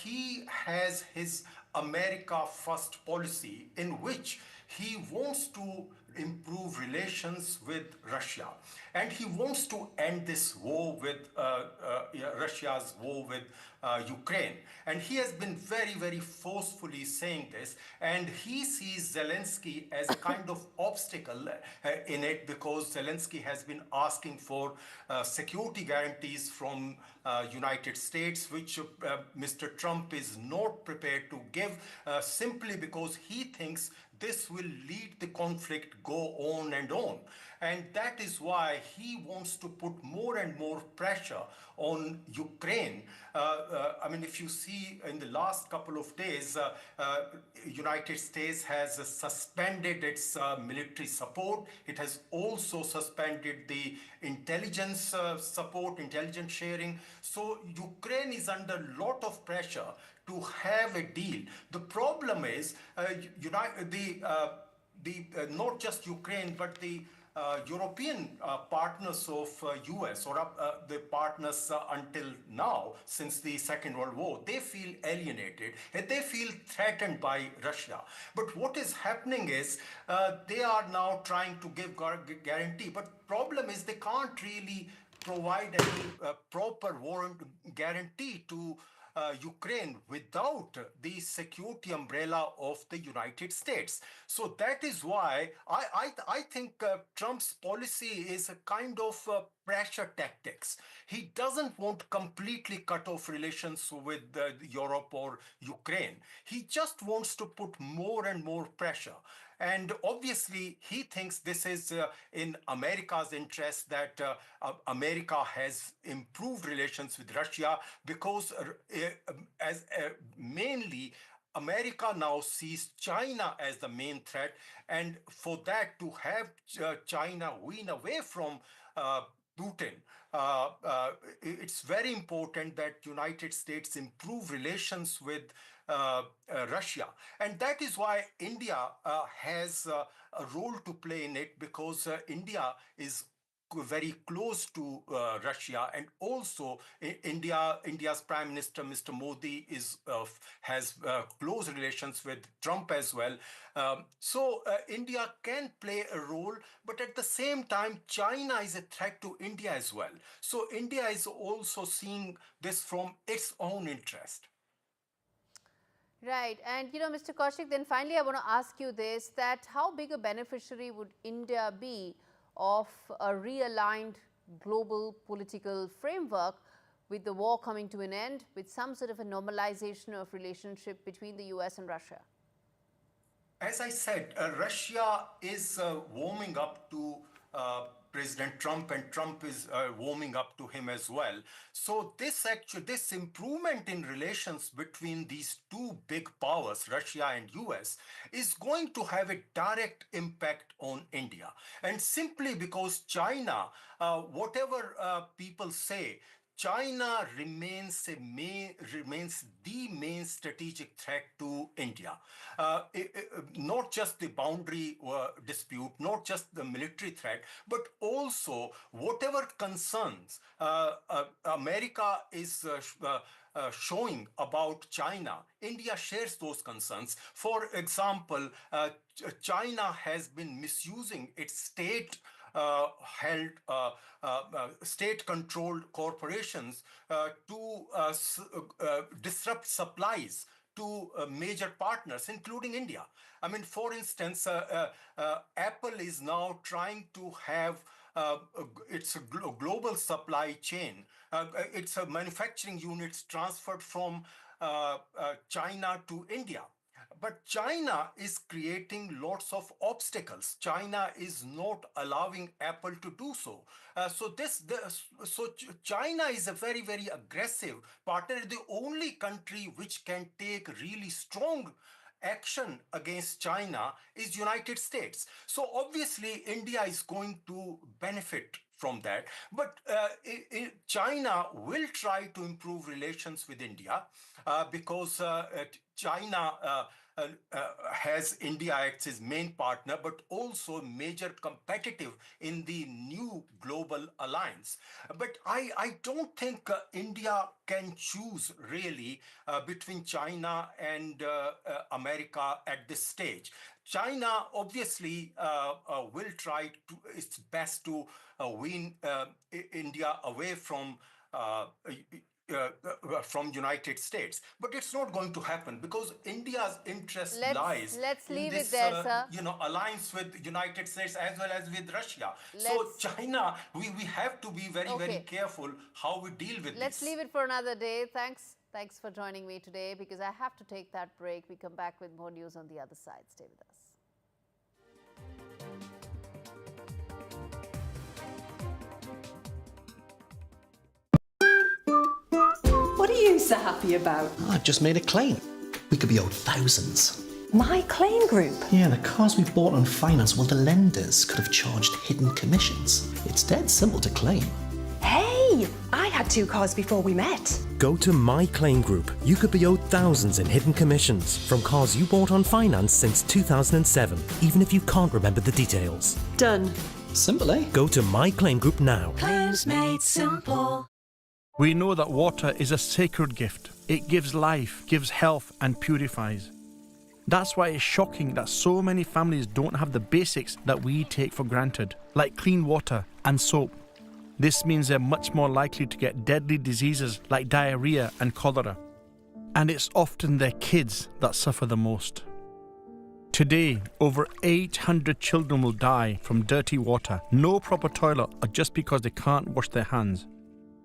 he has his America First policy in which he wants to improve relations with Russia. And he wants to end this war with Russia's war with Ukraine. And he has been very, very forcefully saying this. And he sees Zelensky as a kind of obstacle in it, because Zelensky has been asking for security guarantees from United States, which Mr. Trump is not prepared to give, simply because he thinks this will lead the conflict go on and on. And that is why he wants to put more and more pressure on Ukraine. I mean, if you see in the last couple of days, United States has suspended its military support. It has also suspended the intelligence support, intelligence sharing. So Ukraine is under a lot of pressure to have a deal. The problem is, not just Ukraine, but the European partners of US, or the partners until now, since the Second World War, they feel alienated and they feel threatened by Russia. But what is happening is they are now trying to give guarantee, but problem is they can't really provide any proper warrant guarantee to Ukraine without the security umbrella of the United States. So that is why I think Trump's policy is a kind of pressure tactics. He doesn't want to completely cut off relations with Europe or Ukraine. He just wants to put more and more pressure. And obviously, he thinks this is in America's interest, that America has improved relations with Russia, because mainly America now sees China as the main threat. And for that to have China wean away from Putin, it's very important that United States improve relations with Russia. And that is why India has a role to play in it, because India is very close to Russia, and also India's Prime Minister Mr. Modi has close relations with Trump as well. So India can play a role, but at the same time, China is a threat to India as well. So India is also seeing this from its own interest. Right. And, Mr. Kaushik, then finally I want to ask you this, that how big a beneficiary would India be of a realigned global political framework, with the war coming to an end, with some sort of a normalization of relationship between the US and Russia? As I said, Russia is warming up to President Trump, and Trump is warming up to him as well. So this improvement in relations between these two big powers, Russia and US, is going to have a direct impact on India. And simply because China, whatever people say, China remains the main strategic threat to India. Not just the boundary dispute, not just the military threat, but also whatever concerns America is showing about China, India shares those concerns. For example, China has been misusing its state-controlled corporations to disrupt supplies to major partners, including India. I mean, for instance, Apple is now trying to have its global supply chain, its manufacturing units transferred from China to India. But China is creating lots of obstacles. China is not allowing Apple to do so. So China is a very, very aggressive partner. The only country which can take really strong action against China is United States. So obviously India is going to benefit from that. But China will try to improve relations with India because China has India as its main partner, but also major competitive in the new global alliance. But I don't think India can choose really between China and America at this stage. China obviously will try to its best to wean India away from United States, but it's not going to happen because India's interest lies in leave this, it there, sir. alliance with United States as well as with Russia. So China, we have to be very careful how we deal with Let's this. leave it for another day. Thanks for joining me today because I have to take that break. We come back with more news on the other side. Stay with us. What are you so happy about? I've just made a claim. We could be owed thousands. My claim group? Yeah, the cars we bought on finance, well, the lenders could have charged hidden commissions. It's dead simple to claim. Hey, I had 2 cars before we met. Go to My Claim Group. You could be owed thousands in hidden commissions from cars you bought on finance since 2007, even if you can't remember the details. Done. Simple, eh? Go to My Claim Group now. Claims made simple. We know that water is a sacred gift. It gives life, gives health and purifies. That's why it's shocking that so many families don't have the basics that we take for granted, like clean water and soap. This means they're much more likely to get deadly diseases like diarrhea and cholera. And it's often their kids that suffer the most. Today, over 800 children will die from dirty water, no proper toilet, or just because they can't wash their hands.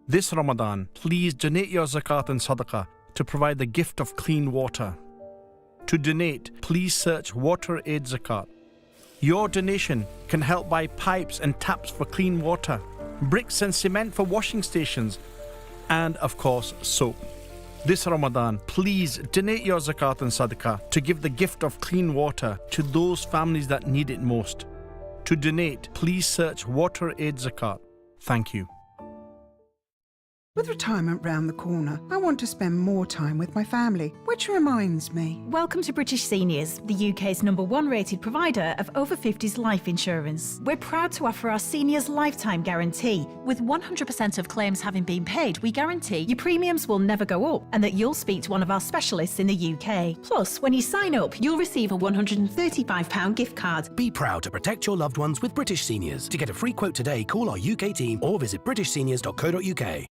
This Ramadan, please donate your zakat and sadaqah to provide the gift of clean water. To donate, please search Water Aid Zakat. Your donation can help buy pipes and taps for clean water, bricks and cement for washing stations, and of course, soap. This Ramadan, please donate your zakat and sadaqah to give the gift of clean water to those families that need it most. To donate, please search Water Aid Zakat. Thank you. With retirement round the corner, I want to spend more time with my family, which reminds me. Welcome to British Seniors, the UK's #1 rated provider of over 50s life insurance. We're proud to offer our seniors lifetime guarantee. With 100% of claims having been paid, we guarantee your premiums will never go up and that you'll speak to one of our specialists in the UK. Plus, when you sign up, you'll receive a £135 gift card. Be proud to protect your loved ones with British Seniors. To get a free quote today, call our UK team or visit britishseniors.co.uk.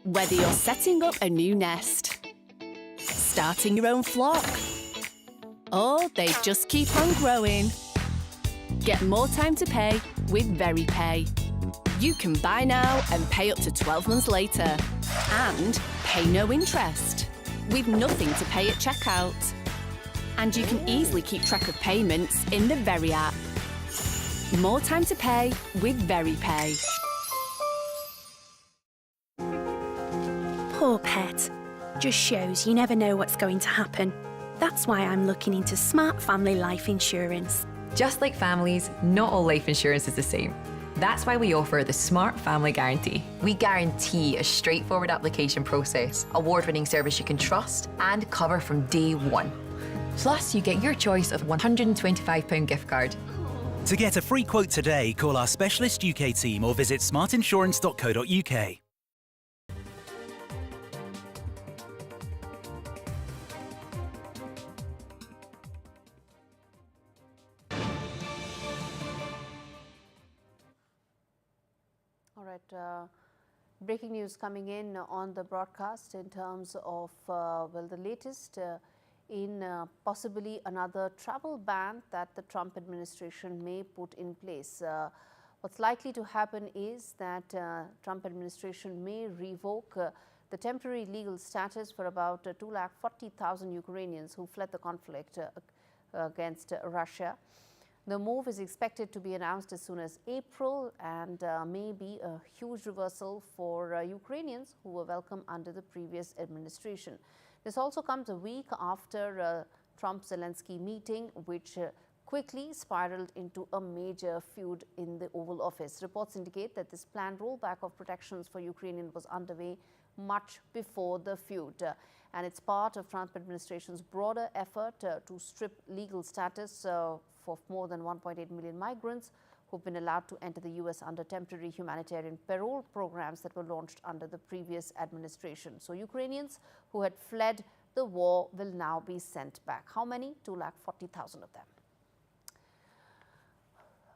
Whether you're setting up a new nest, starting your own flock, or they just keep on growing, get more time to pay with VeryPay. You can buy now and pay up to 12 months later, and pay no interest, with nothing to pay at checkout. And you can easily keep track of payments in the Very app. More time to pay with VeryPay. Poor pet. Just shows you never know what's going to happen. That's why I'm looking into smart family life insurance. Just like families, not all life insurance is the same. That's why we offer the Smart Family Guarantee. We guarantee a straightforward application process, award-winning service you can trust, and cover from day one. Plus, you get your choice of £125 gift card. To get a free quote today, call our specialist UK team or visit smartinsurance.co.uk. All right, breaking news coming in on the broadcast in terms of, the latest in possibly another travel ban that the Trump administration may put in place. What's likely to happen is that Trump administration may revoke the temporary legal status for about 240,000 Ukrainians who fled the conflict against Russia. The move is expected to be announced as soon as April and may be a huge reversal for Ukrainians who were welcome under the previous administration. This also comes a week after Trump-Zelensky meeting, which quickly spiraled into a major feud in the Oval Office. Reports indicate that this planned rollback of protections for Ukrainians was underway much before the feud. And it's part of Trump administration's broader effort to strip legal status for more than 1.8 million migrants who've been allowed to enter the U.S. under temporary humanitarian parole programs that were launched under the previous administration. So Ukrainians who had fled the war will now be sent back. How many? 240,000 of them.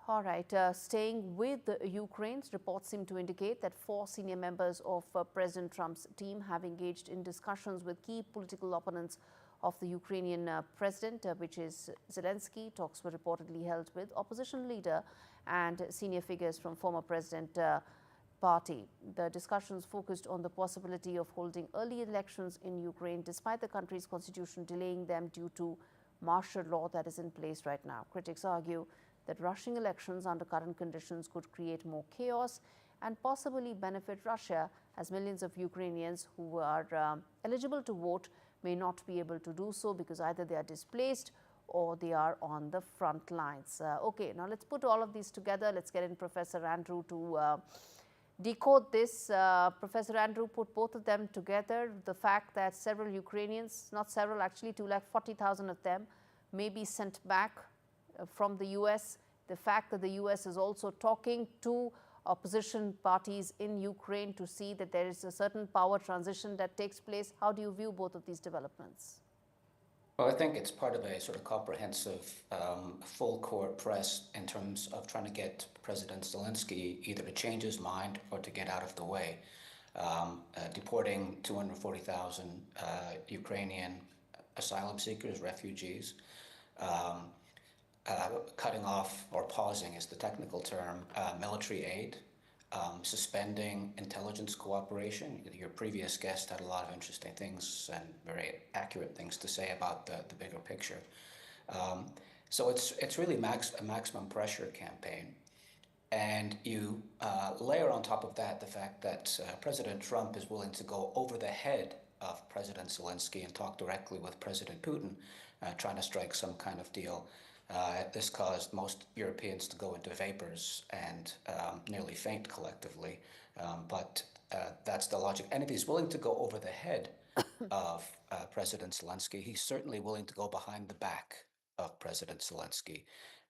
All right, staying with Ukraine, reports seem to indicate that 4 senior members of President Trump's team have engaged in discussions with key political opponents of the Ukrainian president, which is Zelensky. Talks were reportedly held with opposition leader and senior figures from former president party. The discussions focused on the possibility of holding early elections in Ukraine, despite the country's constitution delaying them due to martial law that is in place right now. Critics argue that rushing elections under current conditions could create more chaos and possibly benefit Russia, as millions of Ukrainians who are eligible to vote may not be able to do so because either they are displaced or they are on the front lines. Okay, now let's put all of these together. Let's get in Professor Andrew to decode this. Professor Andrew, put both of them together. The fact that several Ukrainians, not several, actually 240,000 of them, may be sent back from the U.S., the fact that the U.S. is also talking to opposition parties in Ukraine to see that there is a certain power transition that takes place. How do you view both of these developments? Well, I think it's part of a sort of comprehensive full court press in terms of trying to get President Zelensky either to change his mind or to get out of the way. Deporting 240,000 Ukrainian asylum seekers, refugees, cutting off, or pausing is the technical term, military aid, suspending intelligence cooperation. Your previous guest had a lot of interesting things and very accurate things to say about the bigger picture. So it's really a maximum pressure campaign. And you layer on top of that the fact that President Trump is willing to go over the head of President Zelensky and talk directly with President Putin, trying to strike some kind of deal. This caused most Europeans to go into vapors and nearly faint collectively. But that's the logic. And if he's willing to go over the head of President Zelensky, he's certainly willing to go behind the back of President Zelensky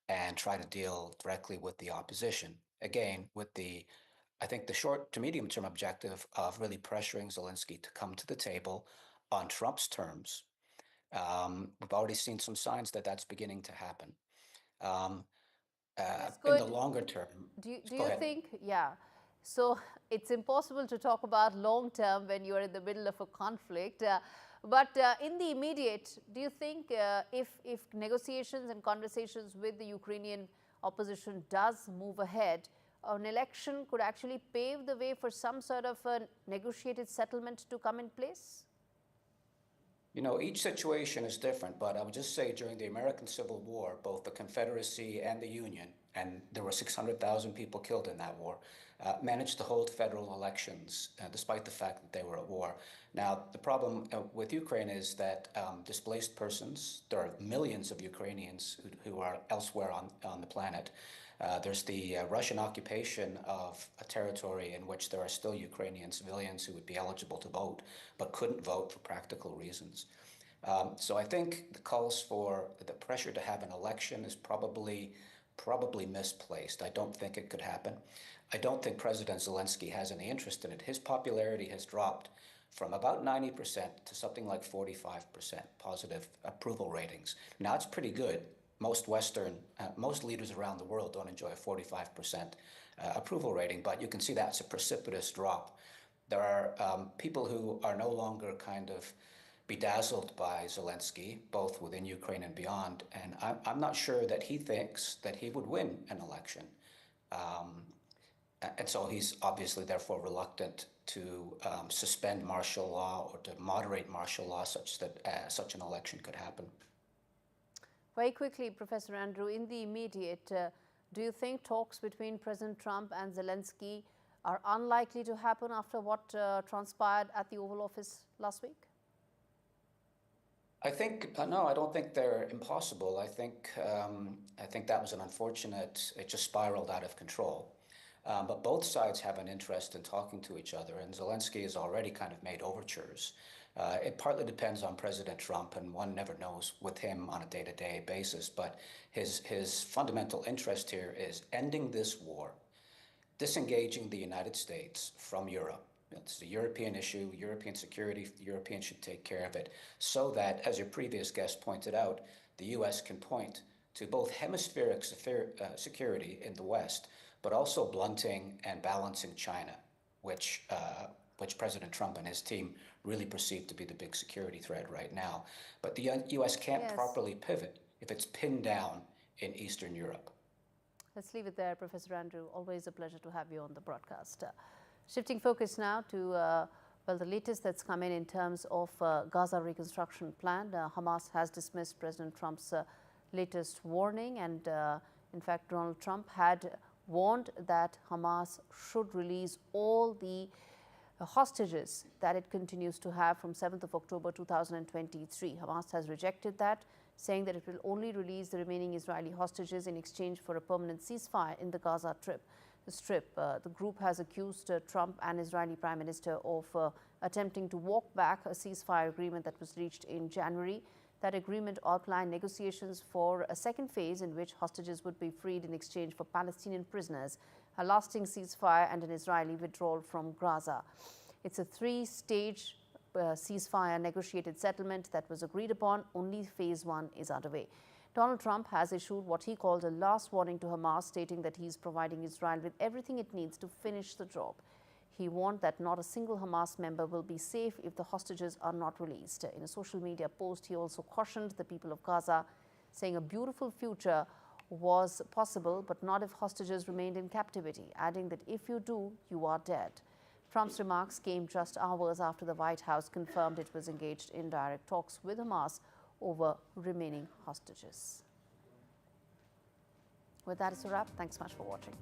and try to deal directly with the opposition. Again, with I think the short to medium term objective of really pressuring Zelensky to come to the table on Trump's terms. We've already seen some signs that that's beginning to happen. In the longer term, do you think, yeah, so it's impossible to talk about long term when you're in the middle of a conflict, but in the immediate, do you think if negotiations and conversations with the Ukrainian opposition does move ahead, an election could actually pave the way for some sort of a negotiated settlement to come in place? You know, each situation is different, but I would just say during the American Civil War, both the Confederacy and the Union, and there were 600,000 people killed in that war, managed to hold federal elections despite the fact that they were at war. Now, the problem with Ukraine is that displaced persons, there are millions of Ukrainians who are elsewhere on the planet. There's the Russian occupation of a territory in which there are still Ukrainian civilians who would be eligible to vote, but couldn't vote for practical reasons. So I think the calls for the pressure to have an election is probably misplaced. I don't think it could happen. I don't think President Zelensky has any interest in it. His popularity has dropped from about 90% to something like 45% positive approval ratings. Now, it's pretty good. Most leaders around the world don't enjoy a 45% approval rating, but you can see that's a precipitous drop. There are people who are no longer kind of bedazzled by Zelensky, both within Ukraine and beyond, and I'm not sure that he thinks that he would win an election. And so he's obviously therefore reluctant to suspend martial law or to moderate martial law such that such an election could happen. Very quickly, Professor Andrew, in the immediate, do you think talks between President Trump and Zelensky are unlikely to happen after what transpired at the Oval Office last week? I think no, I don't think they're impossible. I think that was an unfortunate. It just spiraled out of control. But both sides have an interest in talking to each other, and Zelensky has already kind of made overtures. It partly depends on President Trump, and one never knows with him on a day-to-day basis. But his fundamental interest here is ending this war, disengaging the United States from Europe. It's a European issue, European security. The Europeans should take care of it, so that, as your previous guest pointed out, the U.S. can point to both hemispheric security in the West, but also blunting and balancing China, which President Trump and his team really perceive to be the big security threat right now. But the U.S. can't properly pivot if it's pinned down in Eastern Europe. Let's leave it there, Professor Andrew. Always a pleasure to have you on the broadcast. Shifting focus now to well, the latest that's come in terms of Gaza reconstruction plan. Hamas has dismissed President Trump's latest warning, and in fact, Donald Trump had warned that Hamas should release all the hostages that it continues to have from 7th of October 2023. Hamas has rejected that, saying that it will only release the remaining Israeli hostages in exchange for a permanent ceasefire in the Gaza Strip. The group has accused Trump and Israeli Prime Minister of attempting to walk back a ceasefire agreement that was reached in January. That agreement outlined negotiations for a second phase in which hostages would be freed in exchange for Palestinian prisoners, a lasting ceasefire, and an Israeli withdrawal from Gaza. It's a three-stage ceasefire negotiated settlement that was agreed upon. Only phase one is underway. Donald Trump has issued what he called a last warning to Hamas, stating that he's providing Israel with everything it needs to finish the job. He warned that not a single Hamas member will be safe if the hostages are not released. In a social media post, he also cautioned the people of Gaza, saying a beautiful future was possible, but not if hostages remained in captivity, adding that if you do, you are dead. Trump's remarks came just hours after the White House confirmed it was engaged in direct talks with Hamas over remaining hostages. With that, it's a wrap. Thanks so much for watching.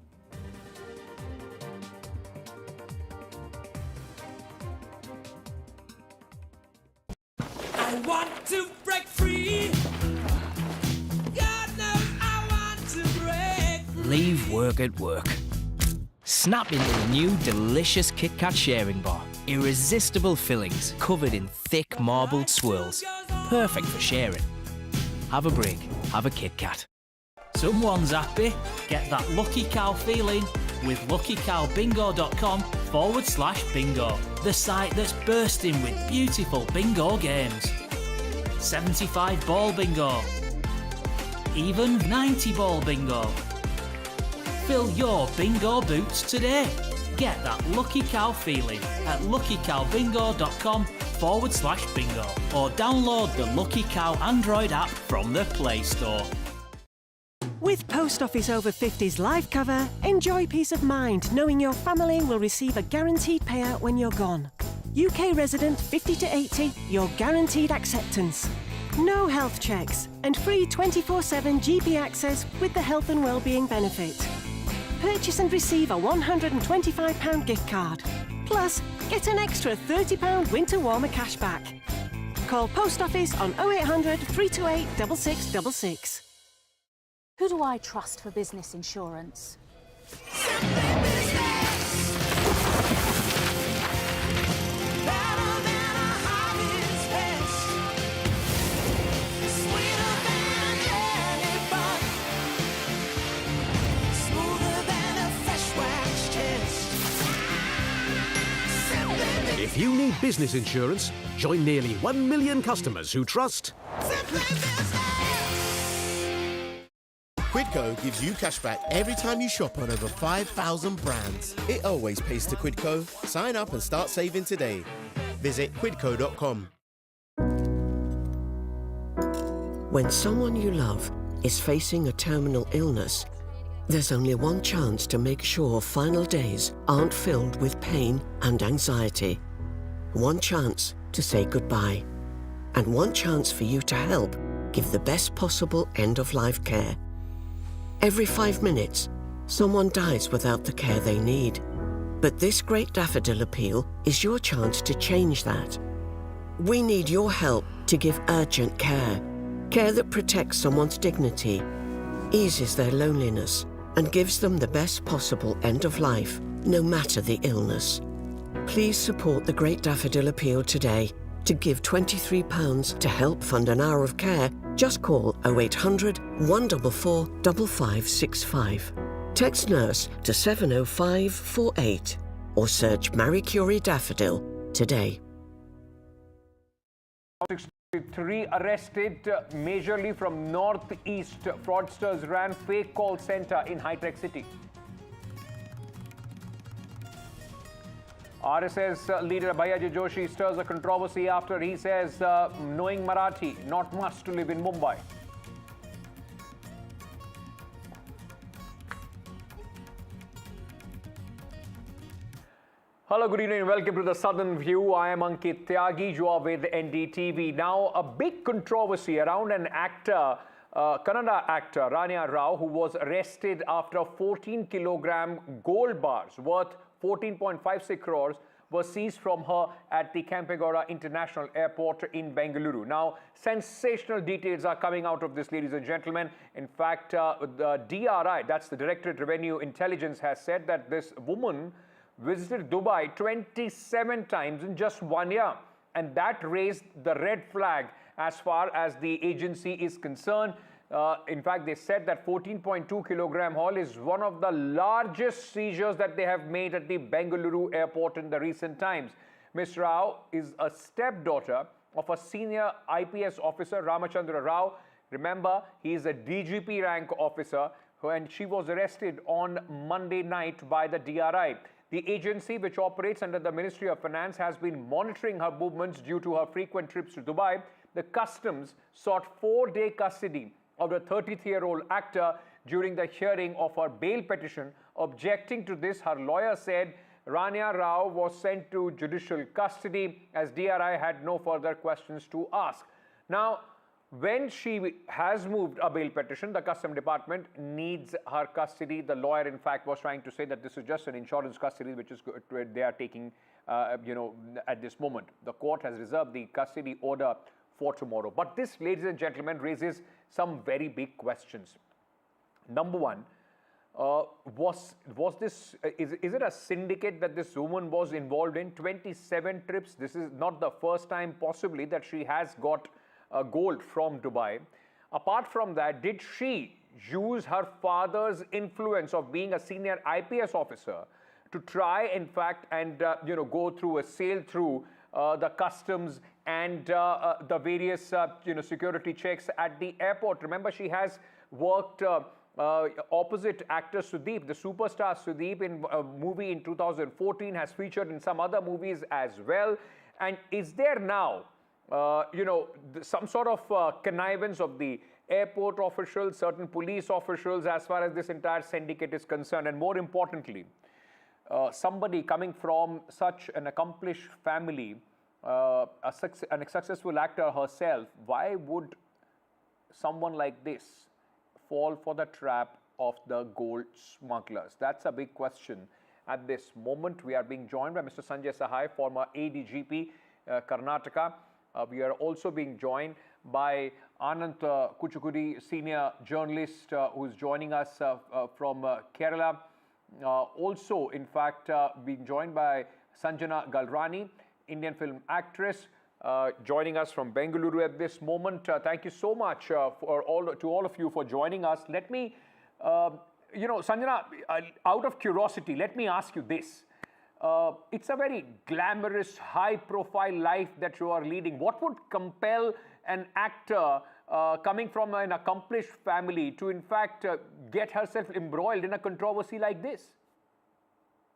I want to break free. God knows I want to break free. Leave work at work. Snap into the new delicious Kit Kat sharing bar. Irresistible fillings covered in thick marbled swirls. Perfect for sharing. Have a break. Have a Kit Kat. Someone's happy. Get that lucky cow feeling with luckycowbingo.com/bingo. The site that's bursting with beautiful bingo games. 75 ball bingo. Even 90 ball bingo. Fill your bingo boots today. Get that lucky cow feeling at luckycowbingo.com/bingo or download the Lucky Cow Android app from the Play Store. With Post Office Over 50s life cover, enjoy peace of mind knowing your family will receive a guaranteed payout when you're gone. UK resident 50 to 80, your guaranteed acceptance. No health checks and free 24/7 GP access with the health and wellbeing benefit. Purchase and receive a £125 gift card. Plus, get an extra £30 winter warmer cashback. Call Post Office on 0800 328 6666. Who do I trust for business insurance? If you need business insurance, join nearly 1 million customers who trust Quidco gives you cashback every time you shop on over 5,000 brands. It always pays to Quidco. Sign up and start saving today. Visit quidco.com. When someone you love is facing a terminal illness, there's only one chance to make sure final days aren't filled with pain and anxiety. One chance to say goodbye. And one chance for you to help give the best possible end-of-life care. Every 5 minutes, someone dies without the care they need. But this Great Daffodil Appeal is your chance to change that. We need your help to give urgent care. Care that protects someone's dignity, eases their loneliness, and gives them the best possible end of life, no matter the illness. Please support the Great Daffodil Appeal today. To give £23 to help fund an hour of care, just call 0800 144 5565. Text NURSE to 70548 or search Marie Curie Daffodil today. 63 arrested, majorly from northeast. Fraudsters ran fake call center in high-tech city. RSS leader Bhayaji Joshi stirs a controversy after he says knowing Marathi, not must to live in Mumbai. Hello, good evening and welcome to the Southern View. I am Ankit Tyagi, you are with NDTV. Now, a big controversy around an actor, Kannada actor Rania Rao, who was arrested after 14-kilogram gold bars worth 14.56 crores were seized from her at the Kempegowda International Airport in Bengaluru. Now, sensational details are coming out of this, ladies and gentlemen. In fact, the DRI, that's the Directorate Revenue Intelligence, has said that this woman visited Dubai 27 times in just 1 year. And that raised the red flag as far as the agency is concerned. In fact, they said that 14.2 kilogram haul is one of the largest seizures that they have made at the Bengaluru airport in the recent times. Ms. Rao is a stepdaughter of a senior IPS officer, Ramachandra Rao. Remember, he is a DGP rank officer, and she was arrested on Monday night by the DRI. The agency, which operates under the Ministry of Finance, has been monitoring her movements due to her frequent trips to Dubai. The customs sought 4-day custody of the 33-year-old actor during the hearing of her bail petition. Objecting to this, her lawyer said Rania Rao was sent to judicial custody as DRI had no further questions to ask. Now, when she has moved a bail petition, the Custom Department needs her custody. The lawyer, in fact, was trying to say that this is just an insurance custody, which is they are taking, at this moment. The court has reserved the custody order for tomorrow. But this, ladies and gentlemen, raises some very big questions. Number one, was this, is it a syndicate that this woman was involved in? 27 trips. This is not the first time possibly that she has got gold from Dubai. Apart from that, did she use her father's influence of being a senior IPS officer to try, in fact, and go through a sail through the customs and the various security checks at the airport? Remember, she has worked opposite actor Sudeep, the superstar Sudeep, in a movie in 2014, has featured in some other movies as well. And is there now some sort of connivance of the airport officials, certain police officials, as far as this entire syndicate is concerned? And more importantly, somebody coming from such an accomplished family, a successful actor herself, why would someone like this fall for the trap of the gold smugglers? That's a big question at this moment. We are being joined by Mr. Sanjay Sahai, former ADGP, Karnataka. We are also being joined by Anant Kuchukudi, senior journalist, who is joining us from Kerala. Also, in fact, being joined by Sanjana Galrani, Indian film actress, joining us from Bengaluru at this moment. Thank you so much to all of you for joining us. Let me, Sanjana, out of curiosity, let me ask you this. It's a very glamorous, high-profile life that you are leading. What would compel an actor coming from an accomplished family to, in fact, get herself embroiled in a controversy like this?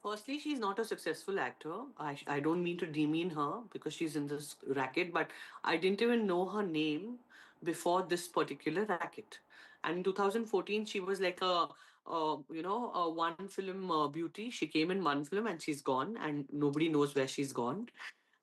Firstly, she's not a successful actor. I don't mean to demean her because she's in this racket, but I didn't even know her name before this particular racket. And in 2014, she was like a one film beauty. She came in one film and she's gone, and nobody knows where she's gone.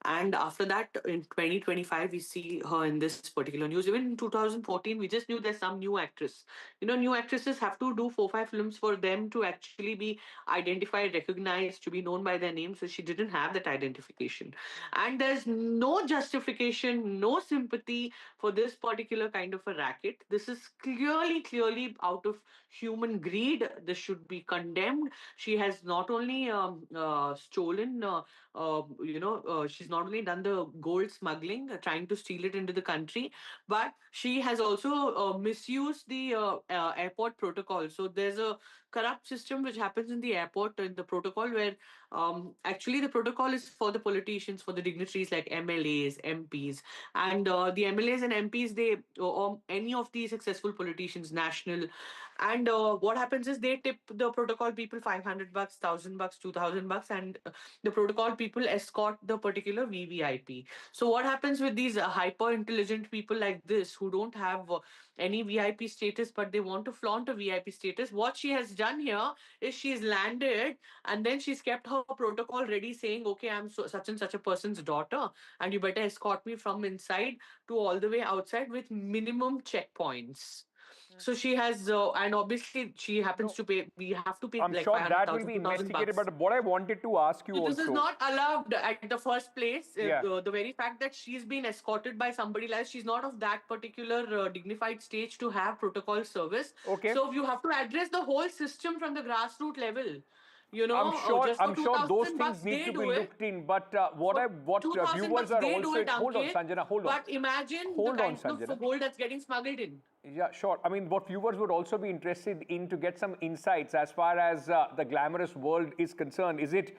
And after that, in 2025, we see her in this particular news. Even in 2014, we just knew there's some new actress. You know, new actresses have to do 4-5 films for them to actually be identified, recognized, to be known by their name. So she didn't have that identification. And there's no justification, no sympathy for this particular kind of a racket. This is clearly out of human greed. This should be condemned. She has not only stolen, she's not only done the gold smuggling, trying to steal it into the country, but she has also misused the airport protocol. So there's a corrupt system which happens in the airport, in the protocol, where actually the protocol is for the politicians, for the dignitaries like MLAs, MPs, and the MLAs and MPs, they or any of the successful politicians, national, and what happens is they tip the protocol people $500, $1,000, $2,000, and the protocol people escort the particular VVIP. So what happens with these hyper intelligent people like this who don't have any VIP status, but they want to flaunt a VIP status? What she has done here is she's landed and then she's kept her protocol ready, saying, okay, I'm such and such a person's daughter, and you better escort me from inside to all the way outside with minimum checkpoints. So she has, and obviously she happens to pay. We have to pay I'm like sure that 500,000, will be 2,000 investigated, bucks. but what I wanted to ask you So this also. is not allowed at the first place. Yeah. The very fact that she's been escorted by somebody else, she's not of that particular dignified stage to have protocol service. Okay. So you have to address the whole system from the grassroots level. You know, just for I'm sure those 2,000 things bucks need they to be do it. looked in. But what 2,000 viewers bucks are they also do it, hold on, Ankit. Sanjana, hold on. But imagine the Hold on, kind Sanjana. of gold that's getting smuggled in. Yeah, sure. I mean, what viewers would also be interested in to get some insights as far as the glamorous world is concerned. Is it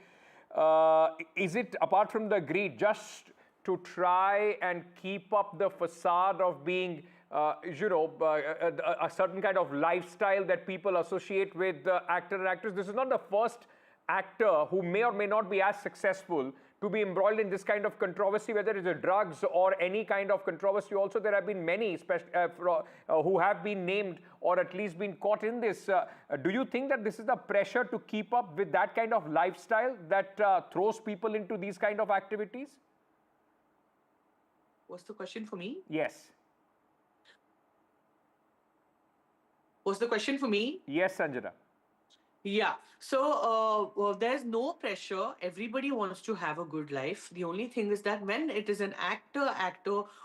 apart from the greed, just to try and keep up the facade of being, a certain kind of lifestyle that people associate with actor and actress? This is not the first actor who may or may not be as successful to be embroiled in this kind of controversy, whether it's a drugs or any kind of controversy. Also, there have been many who have been named or at least been caught in this. Do you think that this is the pressure to keep up with that kind of lifestyle that throws people into these kind of activities? What's the question for me? Yes. What's the question for me? Yes, Sanjana. Yeah. So there's no pressure. Everybody wants to have a good life. The only thing is that when it is an actor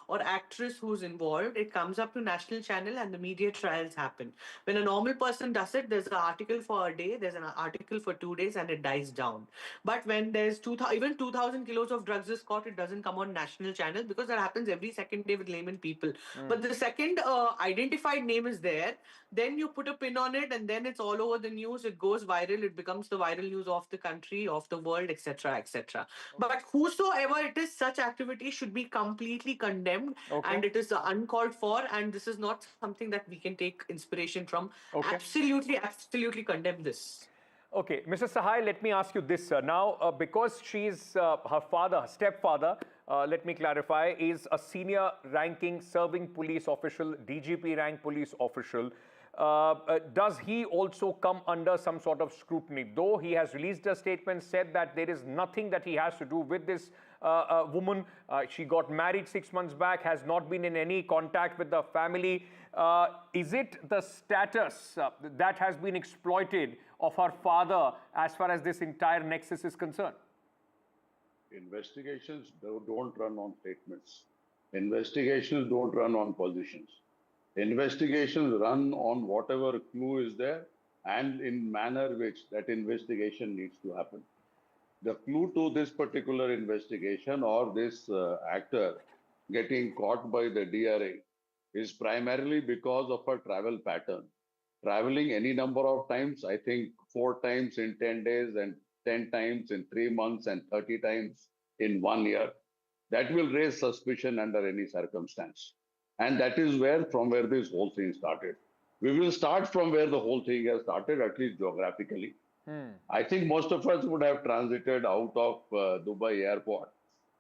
or actress who's involved, it comes up to national channel and the media trials happen. When a normal person does it, there's an article for a day, there's an article for 2 days, and it dies down. But when there's even 2,000 kilos of drugs is caught, it doesn't come on national channel because that happens every second day with layman people. But the second identified name is there, then you put a pin on it and then it's all over the news. It goes viral. It becomes the viral news of the country, of the world, etc., etc. But whosoever it is, such activity should be completely condemned, and it is uncalled for. And this is not something that we can take inspiration from. Absolutely condemn this. Okay, Mr. Sahai, let me ask you this, sir. Now, because she's her father, stepfather, let me clarify, is a senior ranking serving police official, DGP rank police official. Does he also come under some sort of scrutiny? Though he has released a statement, said that there is nothing that he has to do with this woman. She got married 6 months back, has not been in any contact with the family. Is it the status that has been exploited of her father as far as this entire nexus is concerned? Investigations don't run on statements. Investigations don't run on positions. Investigations run on whatever clue is there and in manner which that investigation needs to happen. The clue to this particular investigation or this actor getting caught by the DRA is primarily because of her travel pattern. Traveling any number of times, I think 4 times in 10 days and 10 times in 3 months and 30 times in 1 year. That will raise suspicion under any circumstance. And that is from where this whole thing started. We will start from where the whole thing has started, at least geographically. I think most of us would have transited out of Dubai airport,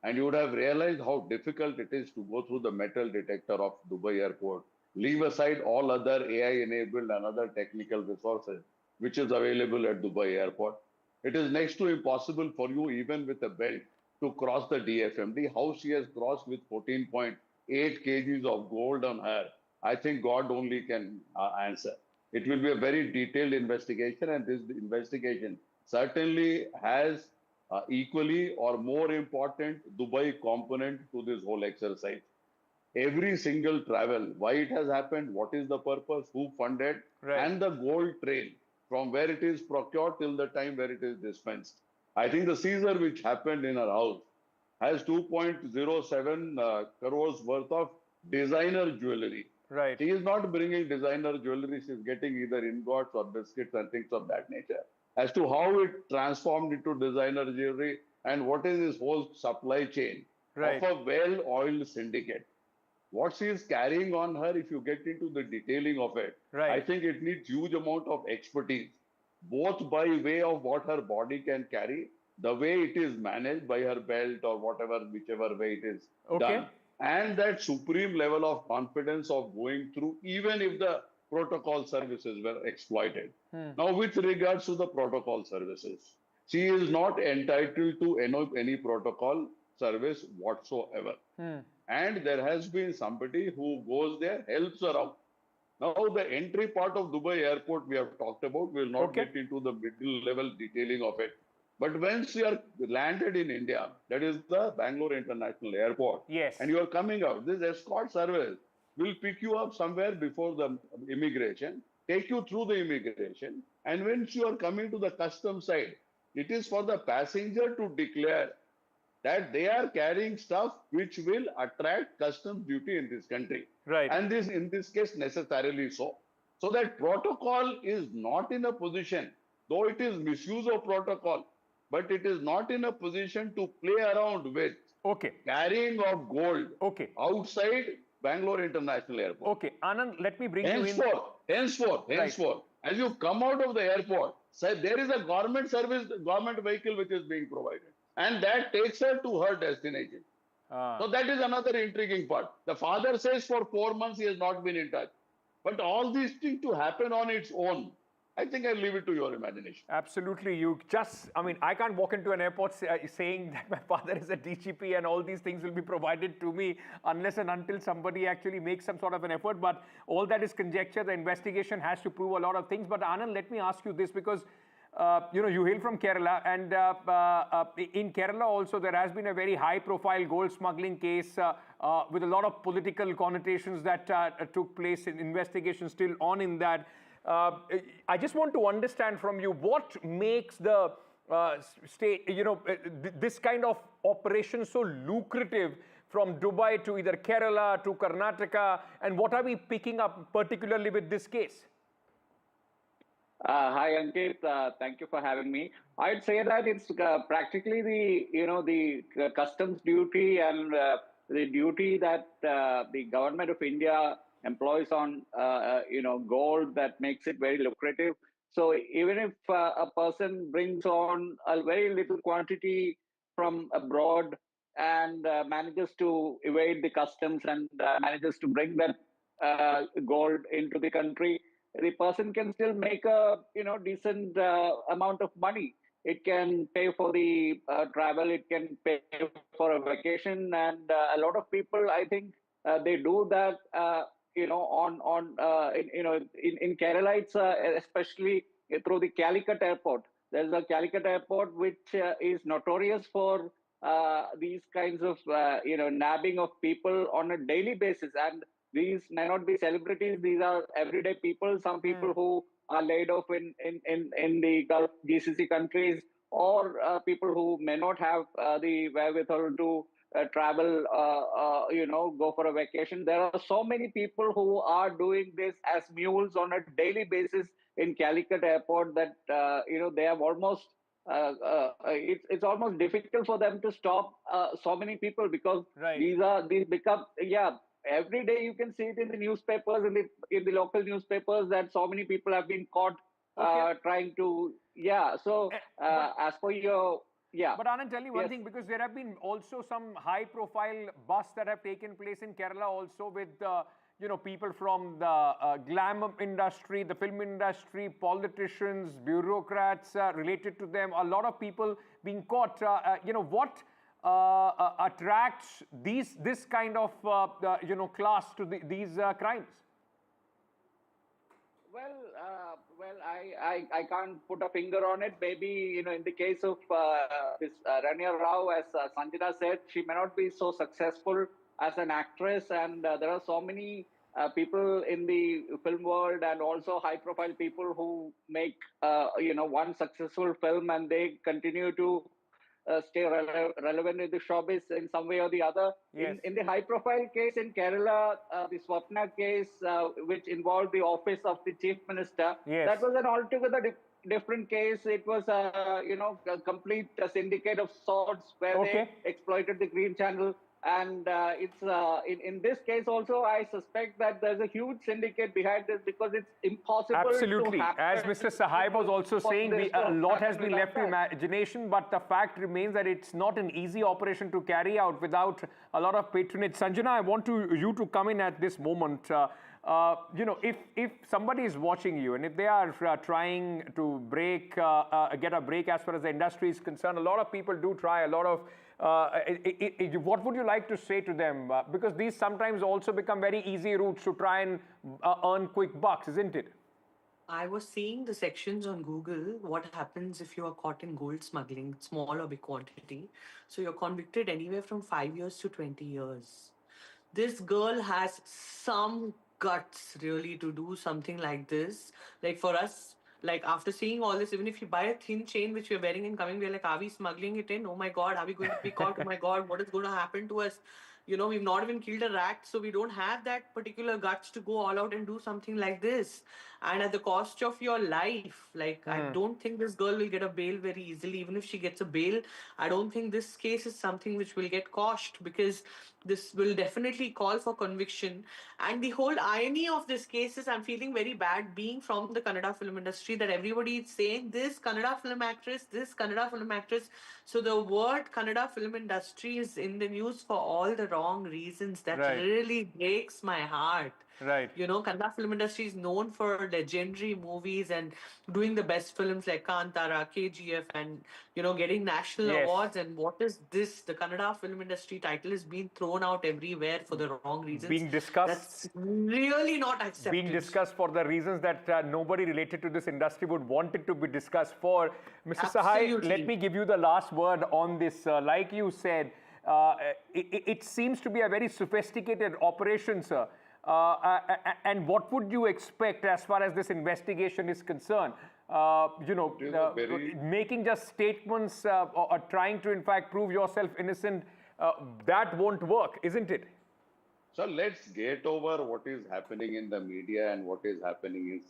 and you would have realized how difficult it is to go through the metal detector of Dubai airport. Leave aside all other AI-enabled and other technical resources, which is available at Dubai airport. It is next to impossible for you, even with a belt, to cross the DFMD. How she has crossed with 14.8 kgs of gold on her, I think God only can answer. It will be a very detailed investigation, and this investigation certainly has equally or more important Dubai component to this whole exercise. Every single travel, why it has happened, what is the purpose, who funded, and the gold trail from where it is procured till the time where it is dispensed. I think the seizure which happened in her house has 2.07 crores worth of designer jewelry. Right. She is not bringing designer jewelry, she is getting either ingots or biscuits and things of that nature. As to how it transformed into designer jewelry and what is this whole supply chain of a well-oiled syndicate. What she is carrying on her, if you get into the detailing of it, I think it needs huge amount of expertise, both by way of what her body can carry, the way it is managed by her belt or whatever, whichever way it is done, and that supreme level of confidence of going through, even if the protocol services were exploited. Now, with regards to the protocol services, she is not entitled to any protocol service whatsoever. And there has been somebody who goes there, helps her out. Now, the entry part of Dubai airport we have talked about, we will not get into the middle level detailing of it. But once you are landed in India, that is the Bangalore International Airport, and you are coming out, this escort service will pick you up somewhere before the immigration, take you through the immigration, and once you are coming to the customs side, it is for the passenger to declare that they are carrying stuff which will attract customs duty in this country. And this, in this case, necessarily so. So that protocol is not in a position, though it is misuse of protocol, but it is not in a position to play around with carrying of gold outside Bangalore International Airport. Okay, Anand, let me bring you in. Henceforth, as you come out of the airport, there is a government service, government vehicle which is being provided. And that takes her to her destination. So that is another intriguing part. The father says for 4 months he has not been in touch. But all these things to happen on its own, I think I'll leave it to your imagination. Absolutely. You just, I mean, I can't walk into an airport saying that my father is a DGP and all these things will be provided to me unless and until somebody actually makes some sort of an effort. But all that is conjecture. The investigation has to prove a lot of things. But Anand, let me ask you this, because you know, you hail from Kerala, and in Kerala also there has been a very high-profile gold smuggling case with a lot of political connotations that took place in investigation still on in that. I just want to understand from you what makes the state, you know, this kind of operation so lucrative from Dubai to either Kerala to Karnataka, and what are we picking up particularly with this case? Hi, Ankit. Thank you for having me. I'd say that it's practically the customs duty and the duty that the government of India employs on gold that makes it very lucrative. So even if a person brings on a very little quantity from abroad and manages to evade the customs and manages to bring that gold into the country, the person can still make a decent amount of money. It can pay for the travel, it can pay for a vacation, and a lot of people, I think, they do that. In Kerala, it's especially through the Calicut airport. There's a Calicut airport which is notorious for these kinds of nabbing of people on a daily basis, and these may not be celebrities, these are everyday people, some people who are laid off in the Gulf GCC countries, or people who may not have the wherewithal to travel, go for a vacation. There are so many people who are doing this as mules on a daily basis in Calicut airport that, they have almost, it's almost difficult for them to stop so many people, because these become, every day you can see it in the newspapers, in the local newspapers, that so many people have been caught trying to, as per your, But Anand, tell me one thing, because there have been also some high-profile busts that have taken place in Kerala also with, people from the glam industry, the film industry, politicians, bureaucrats related to them, a lot of people being caught. attracts this kind of class to these crimes? Well, I can't put a finger on it. Maybe, in the case of this Rania Rao, as Sanjana said, she may not be so successful as an actress, and there are so many people in the film world and also high-profile people who make, one successful film and they continue to stay relevant in the showbiz in some way or the other. Yes. In the high-profile case in Kerala, the Swapna case, which involved the office of the chief minister, Yes. that was an altogether different case. It was, a complete syndicate of sorts where Okay. they exploited the Green Channel. And it's in this case also, I suspect that there's a huge syndicate behind this because it's impossible Absolutely. to happen. As Mr. Sahai was also saying, a lot has been left to imagination, but the fact remains that it's not an easy operation to carry out without a lot of patronage. Sanjana, I want you to come in at this moment. If somebody is watching you and if they are trying to get a break as far as the industry is concerned, a lot of people do try a lot of what would you like to say to them? Because these sometimes also become very easy routes to try and earn quick bucks, isn't it? I was seeing the sections on Google, what happens if you are caught in gold smuggling, small or big quantity. So you're convicted anywhere from 5 years to 20 years. This girl has some guts really to do something like this. Like for us, like after seeing all this, even if you buy a thin chain which we're wearing and coming, we're like, are we smuggling it in? Oh my God, are we going to be caught? Oh my God, what is going to happen to us? We've not even killed a rat, so we don't have that particular guts to go all out and do something like this. And at the cost of your life, I don't think this girl will get a bail very easily. Even if she gets a bail, I don't think this case is something which will get quashed because this will definitely call for conviction. And the whole irony of this case is I'm feeling very bad being from the Kannada film industry that everybody is saying this Kannada film actress, this Kannada film actress. So the word Kannada film industry is in the news for all the wrong reasons. That Right. really breaks my heart. Right. Kannada film industry is known for legendary movies and doing the best films like Kantara, KGF, and getting national Yes. awards. And what is this? The Kannada film industry title is being thrown out everywhere for the wrong reasons. Being discussed. That's really not accepted. Being discussed for the reasons that nobody related to this industry would want it to be discussed for. Mr. Sahai, Absolutely. let me give you the last word on this. Like you said, it seems to be a very sophisticated operation, sir. And what would you expect as far as this investigation is concerned? Making just statements or trying to, in fact, prove yourself innocent, that won't work, isn't it? So let's get over what is happening in the media and what is happening in